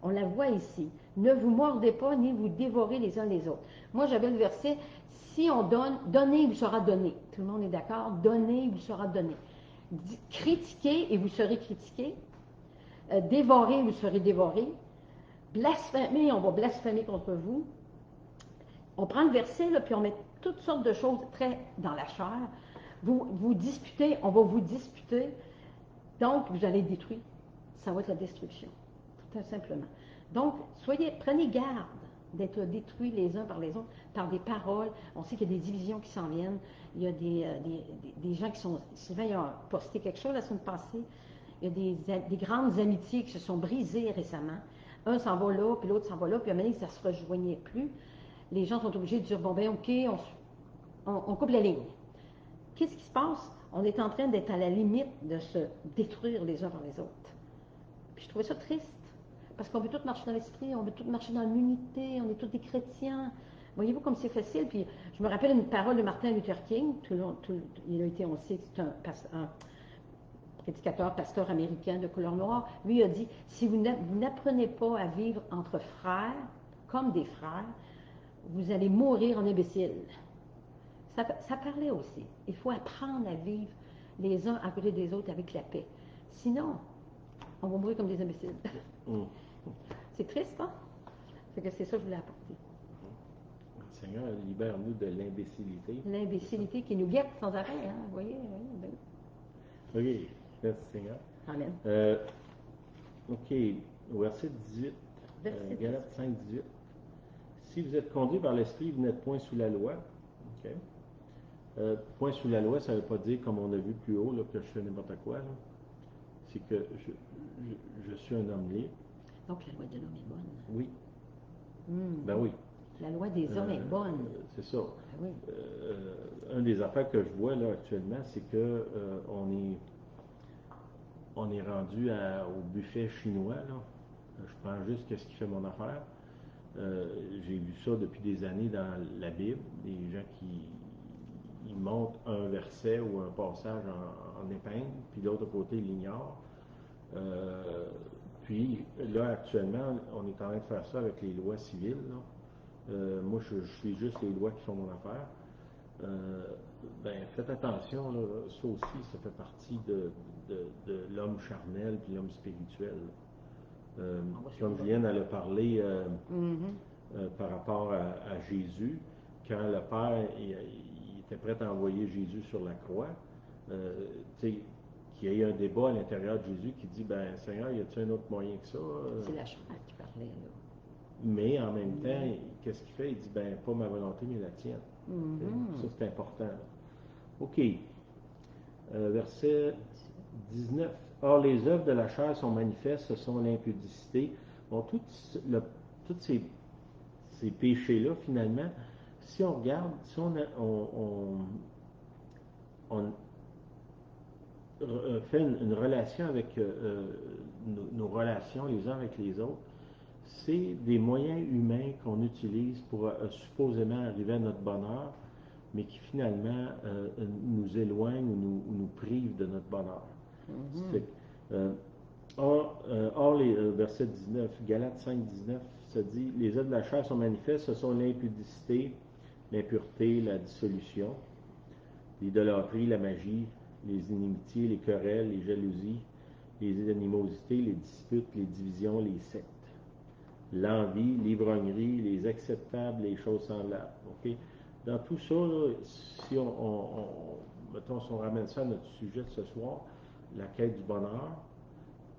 On la voit ici. Ne vous mordez pas ni vous dévorez les uns les autres. Moi, j'avais le verset, si on donne, donnez, il vous sera donné. Tout le monde est d'accord? Donnez, il vous sera donné. Critiquez et vous serez critiqué. Dévorez, vous serez dévoré. Blasphémez, on va blasphémer contre vous. On prend le verset, là, puis on met toutes sortes de choses très dans la chair. Vous disputez, on va vous disputer. Donc, vous allez être détruit. Ça va être la destruction. Tout simplement. Donc, prenez garde d'être détruits les uns par les autres par des paroles. On sait qu'il y a des divisions qui s'en viennent. Il y a des gens qui sont... Sylvain il a posté quelque chose la semaine passée. Il y a des grandes amitiés qui se sont brisées récemment. Un s'en va là, puis l'autre s'en va là, puis à un moment donné, ça ne se rejoignait plus. Les gens sont obligés de dire, bon ben ok, on coupe la ligne. Qu'est-ce qui se passe? On est en train d'être à la limite de se détruire les uns par les autres. Puis je trouvais ça triste. Parce qu'on veut tous marcher dans l'esprit, on veut tous marcher dans l'unité, on est tous des chrétiens. Voyez-vous comme c'est facile. Puis je me rappelle une parole de Martin Luther King. Il a été, on sait, c'est un prédicateur, pasteur américain de couleur noire. Lui il a dit, si vous n'apprenez pas à vivre entre frères, comme des frères, vous allez mourir en imbécile. Ça parlait aussi. Il faut apprendre à vivre les uns à côté des autres avec la paix. Sinon, on va mourir comme des imbéciles. C'est triste, hein? C'est ça que je voulais apporter. Seigneur, libère-nous de l'imbécilité. L'imbécilité qui nous guette sans arrêt, hein? Vous voyez? Oui, OK. Merci, Seigneur. Amen. OK. Verset 18. Galates 5, 18. Si vous êtes conduits par l'Esprit, vous n'êtes point sous la loi. OK. Point sous la loi, ça ne veut pas dire, comme on a vu plus haut, là, que je fais n'importe quoi. C'est que je suis un homme libre. Donc la loi de l'homme est bonne. Oui. Ben oui. La loi des hommes est bonne. C'est ça. Ben oui. Un des affaires que je vois là actuellement, c'est que on est rendu au buffet chinois. Là. Je prends juste ce qui fait mon affaire. J'ai vu ça depuis des années dans la Bible, des gens qui ils montent un verset ou un passage en épingle, puis de l'autre côté, ils l'ignorent. Puis là, actuellement, on est en train de faire ça avec les lois civiles. Moi, je suis juste les lois qui font mon affaire. Faites attention, là, ça aussi, ça fait partie de l'homme charnel puis l'homme spirituel. Comme Vienne elle a parlé par rapport à Jésus, quand le Père il était prêt à envoyer Jésus sur la croix, qu'il y ait un débat à l'intérieur de Jésus qui dit, ben Seigneur, y a-t-il un autre moyen que ça? C'est la chair qui parlait, là. Mais en même temps, qu'est-ce qu'il fait? Il dit, ben pas ma volonté, mais la tienne. Ça, c'est important. OK. Verset 19. Or, les œuvres de la chair sont manifestes, ce sont l'impudicité. Bon, tous ces péchés-là, finalement, si on regarde, si on fait une relation avec nos relations les uns avec les autres, c'est des moyens humains qu'on utilise pour supposément arriver à notre bonheur, mais qui finalement nous éloignent ou nous privent de notre bonheur. Or, verset 19, Galates 5, 19, ça dit, les œuvres de la chair sont manifestes, ce sont l'impudicité, l'impureté, la dissolution, l'idolâtrie, la magie, les inimitiés, les querelles, les jalousies, les animosités, les disputes, les divisions, les sectes, l'envie, l'ivrognerie, les acceptables, les choses semblables. Okay? Dans tout ça, là, si mettons, si on ramène ça à notre sujet de ce soir, la quête du bonheur,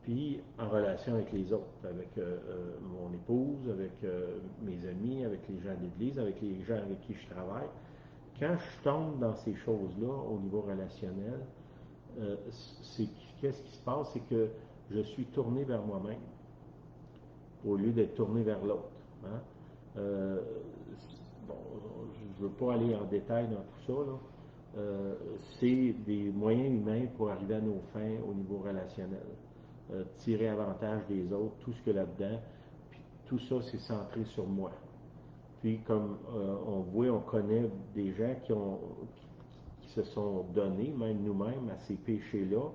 puis en relation avec les autres, avec mon épouse, avec mes amis, avec les gens de l'Église, avec les gens avec qui je travaille, quand je tombe dans ces choses-là au niveau relationnel, qu'est-ce qui se passe? C'est que je suis tourné vers moi-même au lieu d'être tourné vers l'autre. Hein? Bon, je ne veux pas aller en détail dans tout ça, là. C'est des moyens humains pour arriver à nos fins au niveau relationnel. Tirer avantage des autres, tout ce que là-dedans, puis tout ça, c'est centré sur moi. Puis comme on voit, on connaît des gens qui se sont donnés, même nous-mêmes, à ces péchés-là.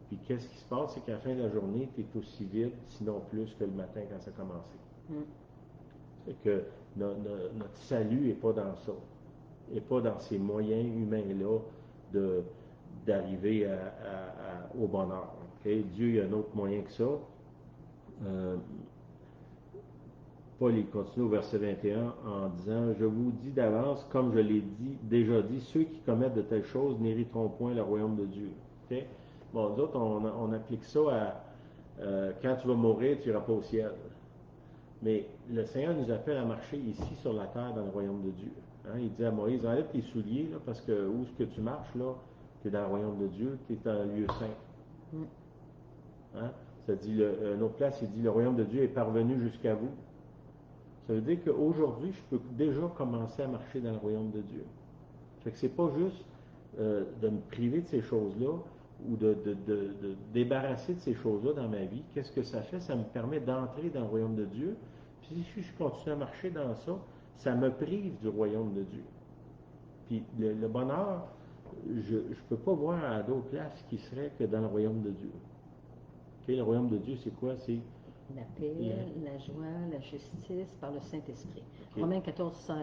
Puis qu'est-ce qui se passe, c'est qu'à la fin de la journée, tu es aussi vide, sinon plus que le matin quand ça a commencé. C'est que notre salut n'est pas dans ça. Et pas dans ces moyens humains-là d'arriver au bonheur. Okay? Dieu, il y a un autre moyen que ça. Paul, il continue au verset 21 en disant « Je vous dis d'avance, comme je l'ai déjà dit, ceux qui commettent de telles choses n'hériteront point le royaume de Dieu. Okay? » Bon, nous autres, on applique ça à quand tu vas mourir, tu n'iras pas au ciel. Mais le Seigneur nous appelle à marcher ici sur la terre dans le royaume de Dieu. Hein? Il dit à Moïse, enlève tes souliers, là, parce que où est-ce que tu marches, là, tu es dans le royaume de Dieu, tu es dans un lieu saint. Hein? Ça dit, une autre place, il dit, le royaume de Dieu est parvenu jusqu'à vous. Ça veut dire qu'aujourd'hui, je peux déjà commencer à marcher dans le royaume de Dieu. Fait que c'est pas juste de me priver de ces choses-là ou de débarrasser de ces choses-là dans ma vie. Qu'est-ce que ça fait? Ça me permet d'entrer dans le royaume de Dieu. Puis si je continue à marcher dans ça, ça me prive du royaume de Dieu. Puis le bonheur, je ne peux pas voir à d'autres places qui serait que dans le royaume de Dieu. Okay? Le royaume de Dieu, c'est quoi? C'est la paix, la joie, la justice par le Saint-Esprit. Okay. Romains 14, 16.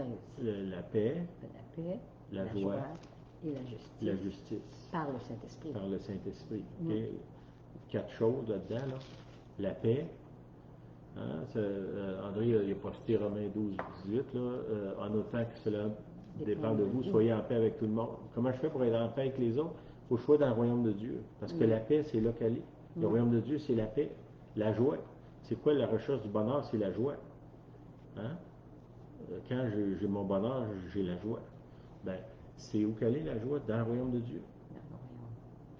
La paix, la joie et la justice par le Saint-Esprit. Par le Saint-Esprit. Okay? 4 choses là-dedans. Là. La paix. Hein, André, il a posté Romains 12, 18. Là, en autant que cela dépend de vous, soyez en paix avec tout le monde. Comment je fais pour être en paix avec les autres? Il faut que je sois dans le royaume de Dieu. Parce que la paix, c'est là qu'elle est. Le royaume de Dieu, c'est la paix. La joie. C'est quoi la recherche du bonheur? C'est la joie. Hein? Quand j'ai mon bonheur, j'ai la joie. Ben, c'est où qu'elle est la joie? Dans le royaume de Dieu.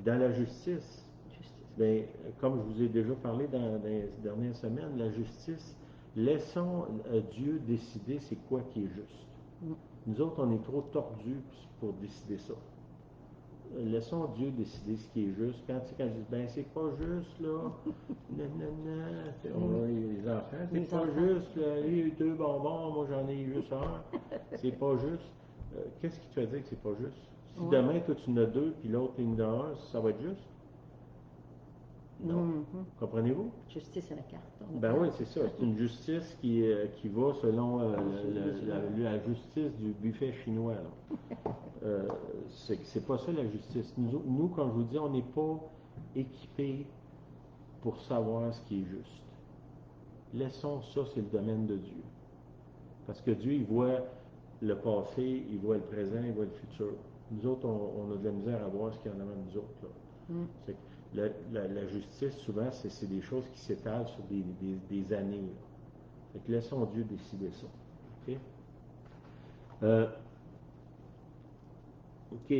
Dans la justice. Ben, comme je vous ai déjà parlé dans les dernières semaines, la justice, laissons Dieu décider c'est quoi qui est juste. Nous autres, on est trop tordus pour décider ça. Laissons Dieu décider ce qui est juste. Quand je dis, ben c'est pas juste, là, les enfants, c'est pas juste, là, il y a eu 2 bonbons, moi j'en ai juste un. C'est pas juste. Qu'est-ce qui te fait dire que c'est pas juste? Si demain, toi, tu en as 2, puis l'autre, il en a un, ça va être juste? Non. Comprenez-vous? Justice à la carte. Ben oui, c'est ça. C'est une justice qui va selon la justice du buffet chinois. C'est pas ça la justice. Nous, comme je vous dis, on n'est pas équipés pour savoir ce qui est juste. Laissons ça, c'est le domaine de Dieu. Parce que Dieu, il voit le passé, il voit le présent, il voit le futur. Nous autres, on a de la misère à voir ce qu'il y en a dans nous autres. Là. La justice, souvent, c'est des choses qui s'étalent sur des années. Là. Fait que laissons Dieu décider ça. Okay? OK,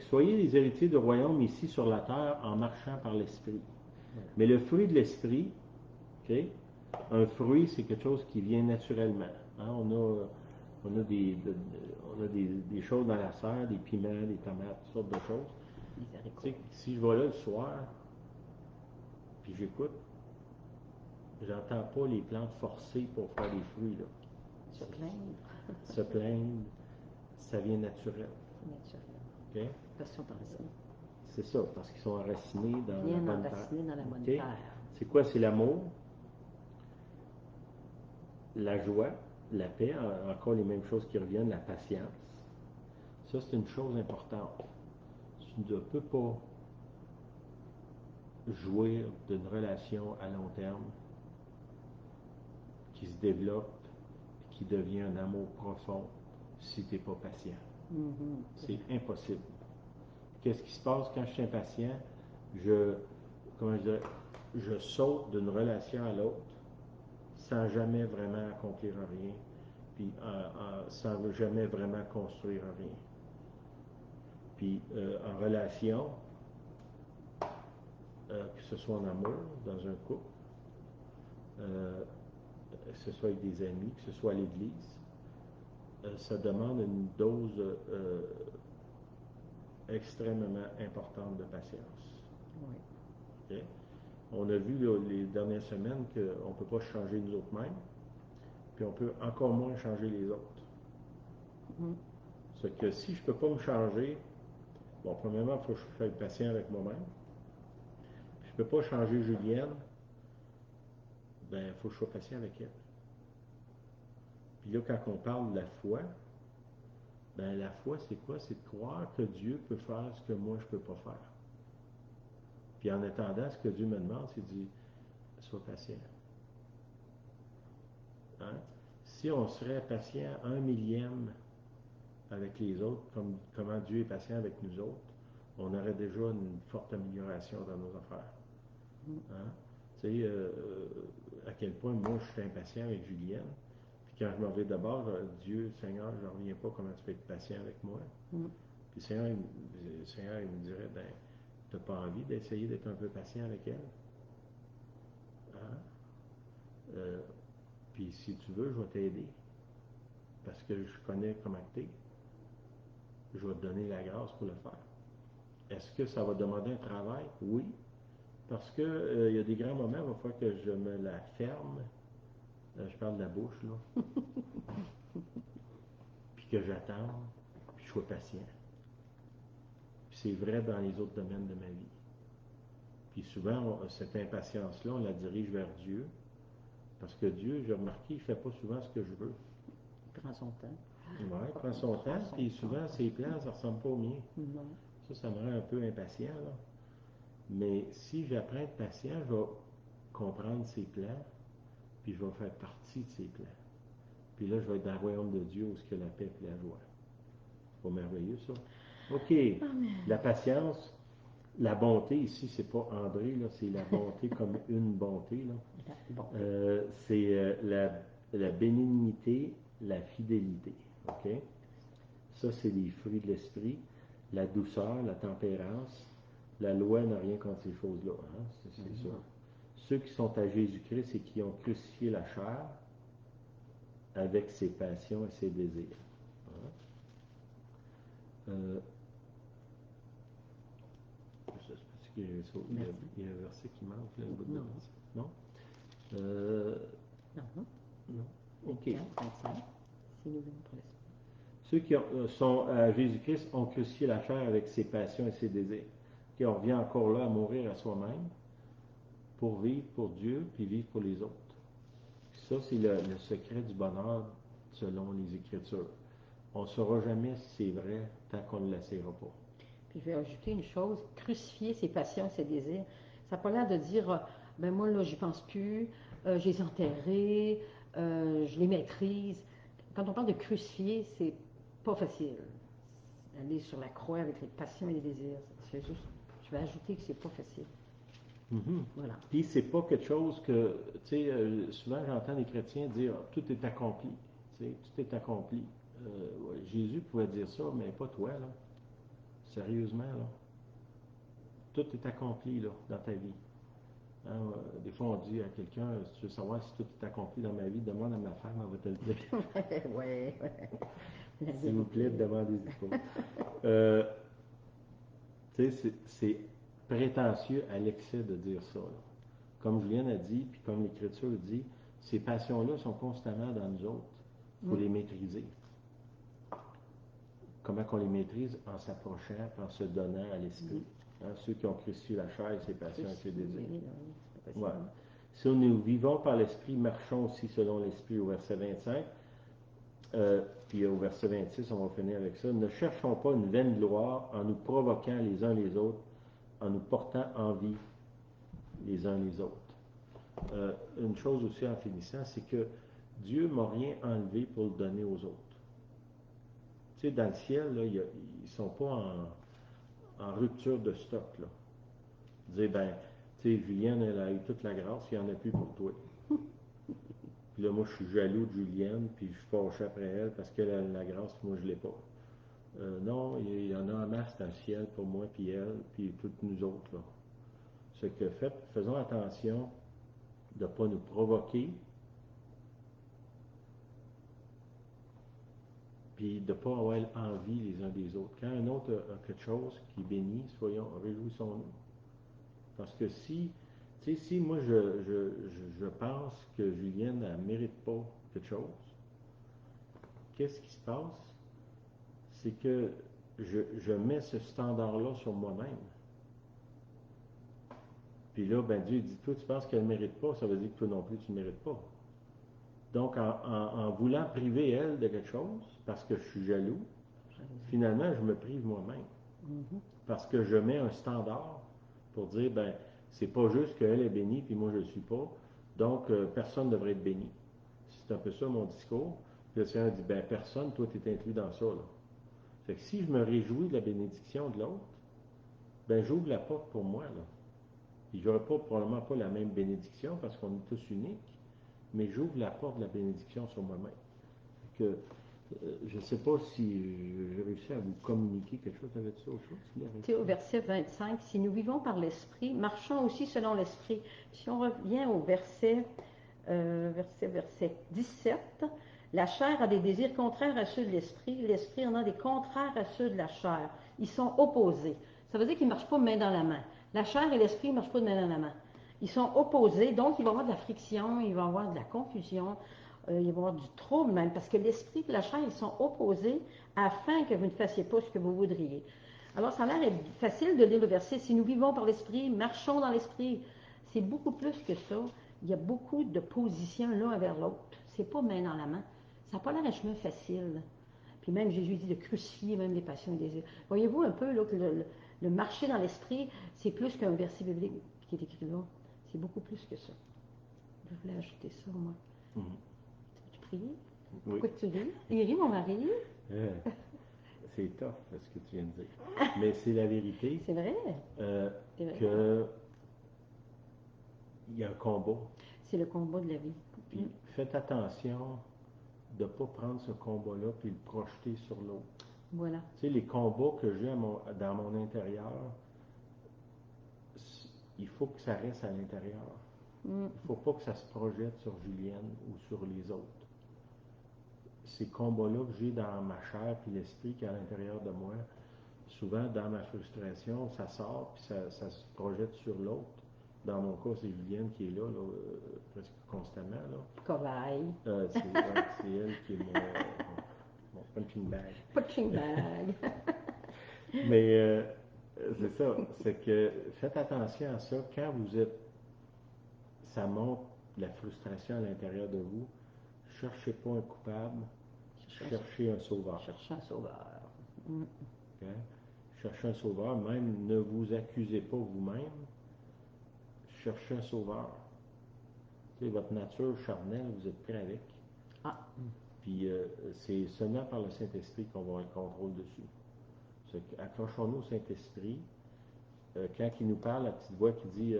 soyez les héritiers du royaume ici sur la terre en marchant par l'esprit. Mais le fruit de l'esprit, OK, un fruit, c'est quelque chose qui vient naturellement. Hein? On a des choses dans la serre, des piments, des tomates, toutes sortes de choses. Si je vais là le soir, puis j'écoute, j'entends pas les plantes forcées pour faire des fruits. Là. Se plaindre, ça vient naturel. Okay? Parce qu'ils sont enracinés. C'est ça, parce qu'ils sont enracinés dans la bonne terre. Terre. C'est quoi? C'est l'amour, la joie, la paix, encore les mêmes choses qui reviennent, la patience. Ça, c'est une chose importante. Tu ne peux pas jouir d'une relation à long terme qui se développe, qui devient un amour profond si tu n'es pas patient. C'est impossible. Qu'est-ce qui se passe quand je suis impatient? Je saute d'une relation à l'autre sans jamais vraiment accomplir rien, puis sans jamais vraiment construire rien. Puis en relation, que ce soit en amour, dans un couple, que ce soit avec des amis, que ce soit à l'église, ça demande une dose extrêmement importante de patience. Oui. Okay? On a vu là, les dernières semaines qu'on ne peut pas changer nous autres mêmes, puis on peut encore moins changer les autres. C'est que si je ne peux pas me changer, bon, premièrement, il faut que je sois patient avec moi-même. Je ne peux pas changer Julienne, ben, il faut que je sois patient avec elle. Puis là, quand on parle de la foi, ben, la foi, c'est quoi? C'est de croire que Dieu peut faire ce que moi, je ne peux pas faire. Puis en attendant, ce que Dieu me demande, c'est de dire, sois patient. Hein? Si on serait patient 1/1000 avec les autres, comme comment Dieu est patient avec nous autres, on aurait déjà une forte amélioration dans nos affaires. Hein? Tu sais, à quel point moi je suis impatient avec Julienne, puis quand je me reviens d'abord, Dieu, Seigneur, je ne reviens pas comment tu peux être patient avec moi. Puis Seigneur, il me dirait, ben, tu n'as pas envie d'essayer d'être un peu patient avec elle? Hein? Puis si tu veux, je vais t'aider. Parce que je connais comment tu es. Je vais te donner la grâce pour le faire. Est-ce que ça va demander un travail? Oui. Parce que y a des grands moments, il va falloir que je me la ferme. Je parle de la bouche, là. Puis que j'attende, puis je sois patient. Puis c'est vrai dans les autres domaines de ma vie. Puis souvent, cette impatience-là, on la dirige vers Dieu. Parce que Dieu, j'ai remarqué, il ne fait pas souvent ce que je veux. Il prend son temps. Oui, il prend son temps, puis souvent, ses plans, ça ne ressemble pas aux miens. Ça me rend un peu impatient, là. Mais si j'apprends à être patient, je vais comprendre ses plans, puis je vais faire partie de ses plans. Puis là, je vais être dans le royaume de Dieu où il y a la paix et la joie. C'est pas merveilleux, ça? OK. Amen. La patience, la bonté, ici, c'est pas André, là, c'est la bonté comme une bonté, là. C'est la bénignité, la fidélité. OK? Ça, c'est les fruits de l'esprit. La douceur, la tempérance. La loi n'a rien contre ces choses-là. Hein? C'est ça. Ceux qui sont à Jésus-Christ et qui ont crucifié la chair avec ses passions et ses désirs. Hein? Parce qu'il y a un verset qui manque, là, bout de non? Non. OK. Ceux qui sont à Jésus-Christ ont crucifié la chair avec ses passions et ses désirs. Okay, on revient encore là à mourir à soi-même pour vivre pour Dieu puis vivre pour les autres. Ça, c'est le secret du bonheur selon les Écritures. On ne saura jamais si c'est vrai tant qu'on ne l'essayera pas. Puis je vais ajouter une chose, crucifier ses passions, ses désirs. Ça n'a pas l'air de dire, ben moi là, j'y pense plus, je les ai enterrés, je les maîtrise. Quand on parle de crucifier, c'est pas facile. Aller sur la croix avec les passions et les désirs, c'est juste, je vais ajouter que c'est pas facile. Voilà. Puis c'est pas quelque chose que, tu sais, souvent j'entends les chrétiens dire tout est accompli, tu sais, tout est accompli. Jésus pouvait dire ça, mais pas toi, là. sérieusement, là. Tout est accompli, là, dans ta vie. Hein, des fois, on dit à quelqu'un, si tu veux savoir si tout est accompli dans ma vie, demande à ma femme, elle va te le dire. Oui, S'il vous plaît, demandez-y pas. Tu sais, c'est prétentieux à l'excès de dire ça, là. Comme Julienne a dit, puis comme l'Écriture dit, ces passions-là sont constamment dans nous autres. Il faut les maîtriser. Comment qu'on les maîtrise? En s'approchant, en se donnant à l'esprit. Hein, ceux qui ont crucifié la chair et ses passions et ses désirs. Ouais. Si nous vivons par l'esprit, marchons aussi selon l'esprit, au verset 25. Puis au verset 26, on va finir avec ça. Ne cherchons pas une vaine gloire en nous provoquant les uns les autres, en nous portant envie les uns les autres. Une chose aussi en finissant, c'est que Dieu ne m'a rien enlevé pour le donner aux autres. Tu sais, dans le ciel, là, ils ne sont pas en rupture de stock. Là. Dire, ben, tu sais, Julienne, elle a eu toute la grâce, il n'y en a plus pour toi. Puis là, moi, je suis jaloux de Julienne, puis je suis fâché après elle parce qu'elle a la grâce, puis moi, je ne l'ai pas. Non, il y en a en masse dans le ciel pour moi, puis elle, puis toutes nous autres. Là. Ce que faisons attention de ne pas nous provoquer, puis de ne pas avoir envie les uns des autres. Quand un autre a quelque chose qui est béni, réjouissons-nous. Parce que si, tu sais, si moi je pense que Julienne ne mérite pas quelque chose, qu'est-ce qui se passe? C'est que je mets ce standard-là sur moi-même. Puis là, ben Dieu dit, toi, tu penses qu'elle ne mérite pas, ça veut dire que toi non plus, tu ne mérites pas. Donc, en voulant priver elle de quelque chose, parce que je suis jaloux, finalement, je me prive moi-même. Parce que je mets un standard pour dire, ben, c'est pas juste qu'elle est bénie, puis moi je ne le suis pas. Donc, personne ne devrait être béni. C'est un peu ça mon discours. Puis le Seigneur dit, ben, personne, toi, tu es inclus dans ça, là. Fait que si je me réjouis de la bénédiction de l'autre, ben, j'ouvre la porte pour moi, là. Puis j'aurai probablement pas la même bénédiction parce qu'on est tous uniques, mais j'ouvre la porte de la bénédiction sur moi-même. Que je ne sais pas si j'ai réussi à vous communiquer quelque chose avec ça, autre chose. Au verset 25, si nous vivons par l'esprit, marchons aussi selon l'esprit. Si on revient au verset 17, la chair a des désirs contraires à ceux de l'esprit, l'esprit en a des contraires à ceux de la chair. Ils sont opposés. Ça veut dire qu'ils ne marchent pas main dans la main. La chair et l'esprit ne marchent pas de main dans la main. Ils sont opposés, donc il va y avoir de la friction, il va y avoir de la confusion, il va y avoir du trouble même, parce que l'esprit et la chair, ils sont opposés afin que vous ne fassiez pas ce que vous voudriez. Alors, ça a l'air facile de lire le verset. Si nous vivons par l'esprit, marchons dans l'esprit. C'est beaucoup plus que ça. Il y a beaucoup de positions l'un vers l'autre. C'est pas main dans la main. Ça n'a pas l'air un chemin facile. Puis même Jésus dit de crucifier même les passions et les désirs. Voyez-vous un peu là, que le marcher dans l'esprit, c'est plus qu'un verset biblique qui est écrit là. C'est beaucoup plus que ça. Je voulais ajouter ça, moi. Tu prier? Oui. Pourquoi tu ris? Il rit, mon mari. C'est tough, ce que tu viens de dire. Mais c'est la vérité. C'est vrai. Que il y a un combat. C'est le combat de la vie. Puis faites attention de ne pas prendre ce combat-là puis le projeter sur l'autre. Voilà. Tu sais, les combats que j'ai dans mon intérieur, il faut que ça reste à l'intérieur. Il ne faut pas que ça se projette sur Julienne ou sur les autres. Ces combats-là que j'ai dans ma chair puis l'esprit qui est à l'intérieur de moi, souvent dans ma frustration, ça sort puis ça se projette sur l'autre. Dans mon cas, c'est Julienne qui est là, presque constamment. Là. Cobaye. C'est elle qui est mon punching bag. Punching bag. Mais c'est ça, c'est que faites attention à ça. Quand ça monte la frustration à l'intérieur de vous, cherchez pas un coupable, cherchez un sauveur. Cherchez un sauveur. Okay? Cherchez un sauveur, même ne vous accusez pas vous-même, cherchez un sauveur. Tu sais, votre nature charnelle, vous êtes prêt avec. Puis c'est seulement par le Saint-Esprit qu'on va avoir le contrôle dessus. Accrochons-nous au Saint-Esprit. Quand il nous parle, la petite voix qui dit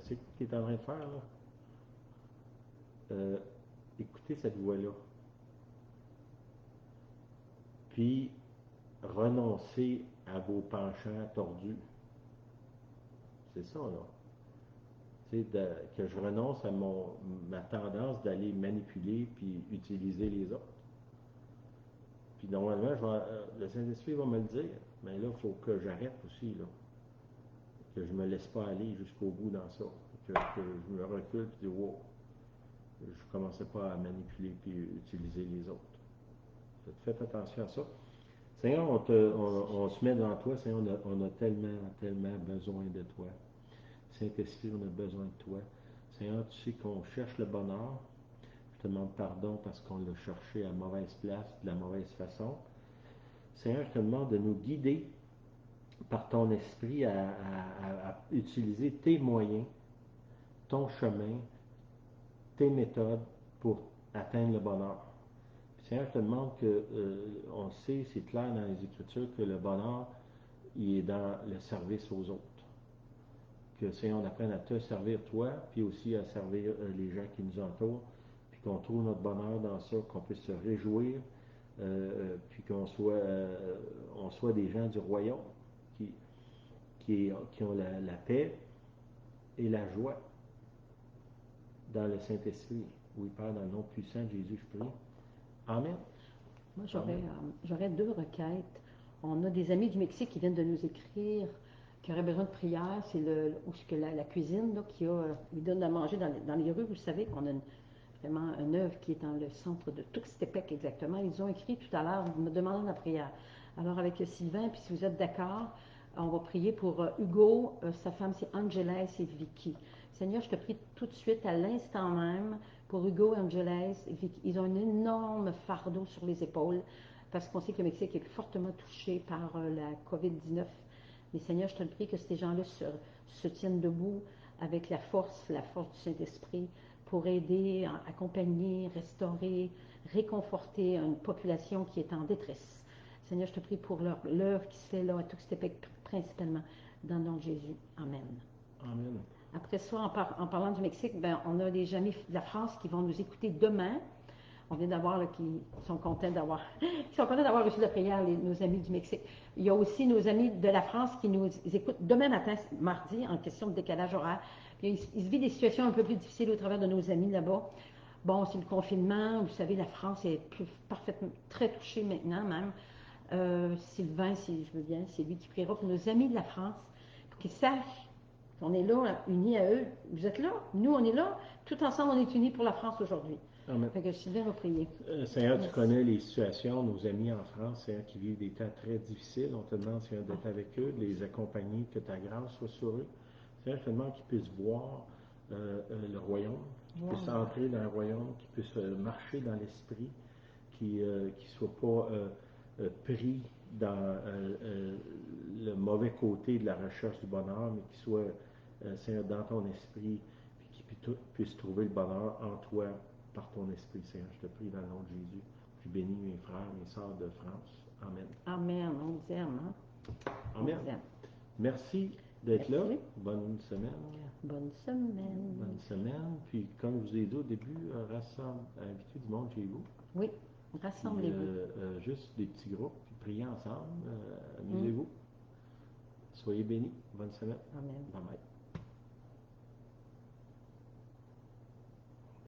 c'est quoi qu'il est en train de faire là? Écoutez cette voix-là. Puis renoncez à vos penchants tordus. C'est ça, là. Que je renonce à ma tendance d'aller manipuler puis utiliser les autres. Puis normalement, le Saint-Esprit va me le dire, mais là, il faut que j'arrête aussi, là. Que je ne me laisse pas aller jusqu'au bout dans ça. Que je me recule et dis, wow, je ne commençais pas à manipuler puis utiliser les autres. Faites attention à ça. Seigneur, on se met devant toi. Seigneur, on a tellement, tellement besoin de toi. Saint-Esprit, on a besoin de toi. Seigneur, tu sais qu'on cherche le bonheur. Je te demande pardon parce qu'on l'a cherché à mauvaise place, de la mauvaise façon. Seigneur, je te demande de nous guider par ton esprit à utiliser tes moyens, ton chemin, tes méthodes pour atteindre le bonheur. Seigneur, je te demande on sait, c'est clair dans les Écritures, que le bonheur, il est dans le service aux autres. Que, Seigneur, on apprenne à te servir toi, puis aussi à servir les gens qui nous entourent, puis qu'on trouve notre bonheur dans ça, qu'on puisse se réjouir, puis qu'on soit des gens du royaume qui ont la paix et la joie dans le Saint-Esprit. Oui, Père, dans le nom puissant de Jésus, je prie. Amen. Moi, j'aurais deux requêtes. On a des amis du Mexique qui viennent de nous écrire, qui auraient besoin de prière. C'est la cuisine là, ils donnent à manger dans les rues. Vous savez qu'on a vraiment une œuvre qui est dans le centre de Tuxtepec exactement. Ils ont écrit tout à l'heure, me demandant la prière. Alors avec Sylvain, puis si vous êtes d'accord, on va prier pour Hugo, sa femme c'est Angeles et Vicky. Seigneur, je te prie tout de suite, à l'instant même, pour Hugo, Angeles et Vicky. Ils ont un énorme fardeau sur les épaules parce qu'on sait que le Mexique est fortement touché par la COVID-19. Mais Seigneur, je te prie que ces gens-là se tiennent debout avec la force du Saint-Esprit pour aider, accompagner, restaurer, réconforter une population qui est en détresse. Seigneur, je te prie pour l'œuvre qui se fait là à Tuxtepec principalement, dans le nom de Jésus. Amen. Amen. Après ça, en parlant du Mexique, on a des amis de la France qui vont nous écouter demain. On vient d'avoir, qui sont contents d'avoir reçu la prière, nos amis du Mexique. Il y a aussi nos amis de la France qui nous écoutent demain matin, mardi, en question de décalage horaire. Puis il se vit des situations un peu plus difficiles au travers de nos amis là-bas. Bon, c'est le confinement. Vous savez, la France est parfaitement très touchée maintenant même. Sylvain, si je veux bien, c'est lui qui priera pour nos amis de la France, pour qu'ils sachent qu'on est là, unis à eux. Vous êtes là, nous on est là, tout ensemble on est unis pour la France aujourd'hui. Amen. Fait que Sylvain va prier. Seigneur, tu connais les situations, nos amis en France, Seigneur, qui vivent des temps très difficiles. On te demande, Seigneur, d'être avec eux, de les accompagner, que ta grâce soit sur eux. Seigneur, je te demande qu'ils puissent voir le royaume, qu'ils puissent entrer dans le royaume, qu'ils puissent marcher dans l'esprit, qu'ils ne soient pas pris dans le mauvais côté de la recherche du bonheur, mais qu'ils soient, Seigneur, dans ton esprit, puis qu'ils puissent trouver le bonheur en toi, par ton esprit, Seigneur. Je te prie dans le nom de Jésus. Puis bénis mes frères, mes sœurs de France. Amen. Amen. On vous aime. Hein? Amen. On vous aime. Merci d'être là. Merci. Bonne semaine. Bonne semaine. Bonne semaine. Puis, comme je vous ai dit au début, invitez du monde chez vous. Oui, rassemblez-vous. Juste des petits groupes, puis priez ensemble. Amusez-vous. Soyez bénis. Bonne semaine. Amen. Bye bye.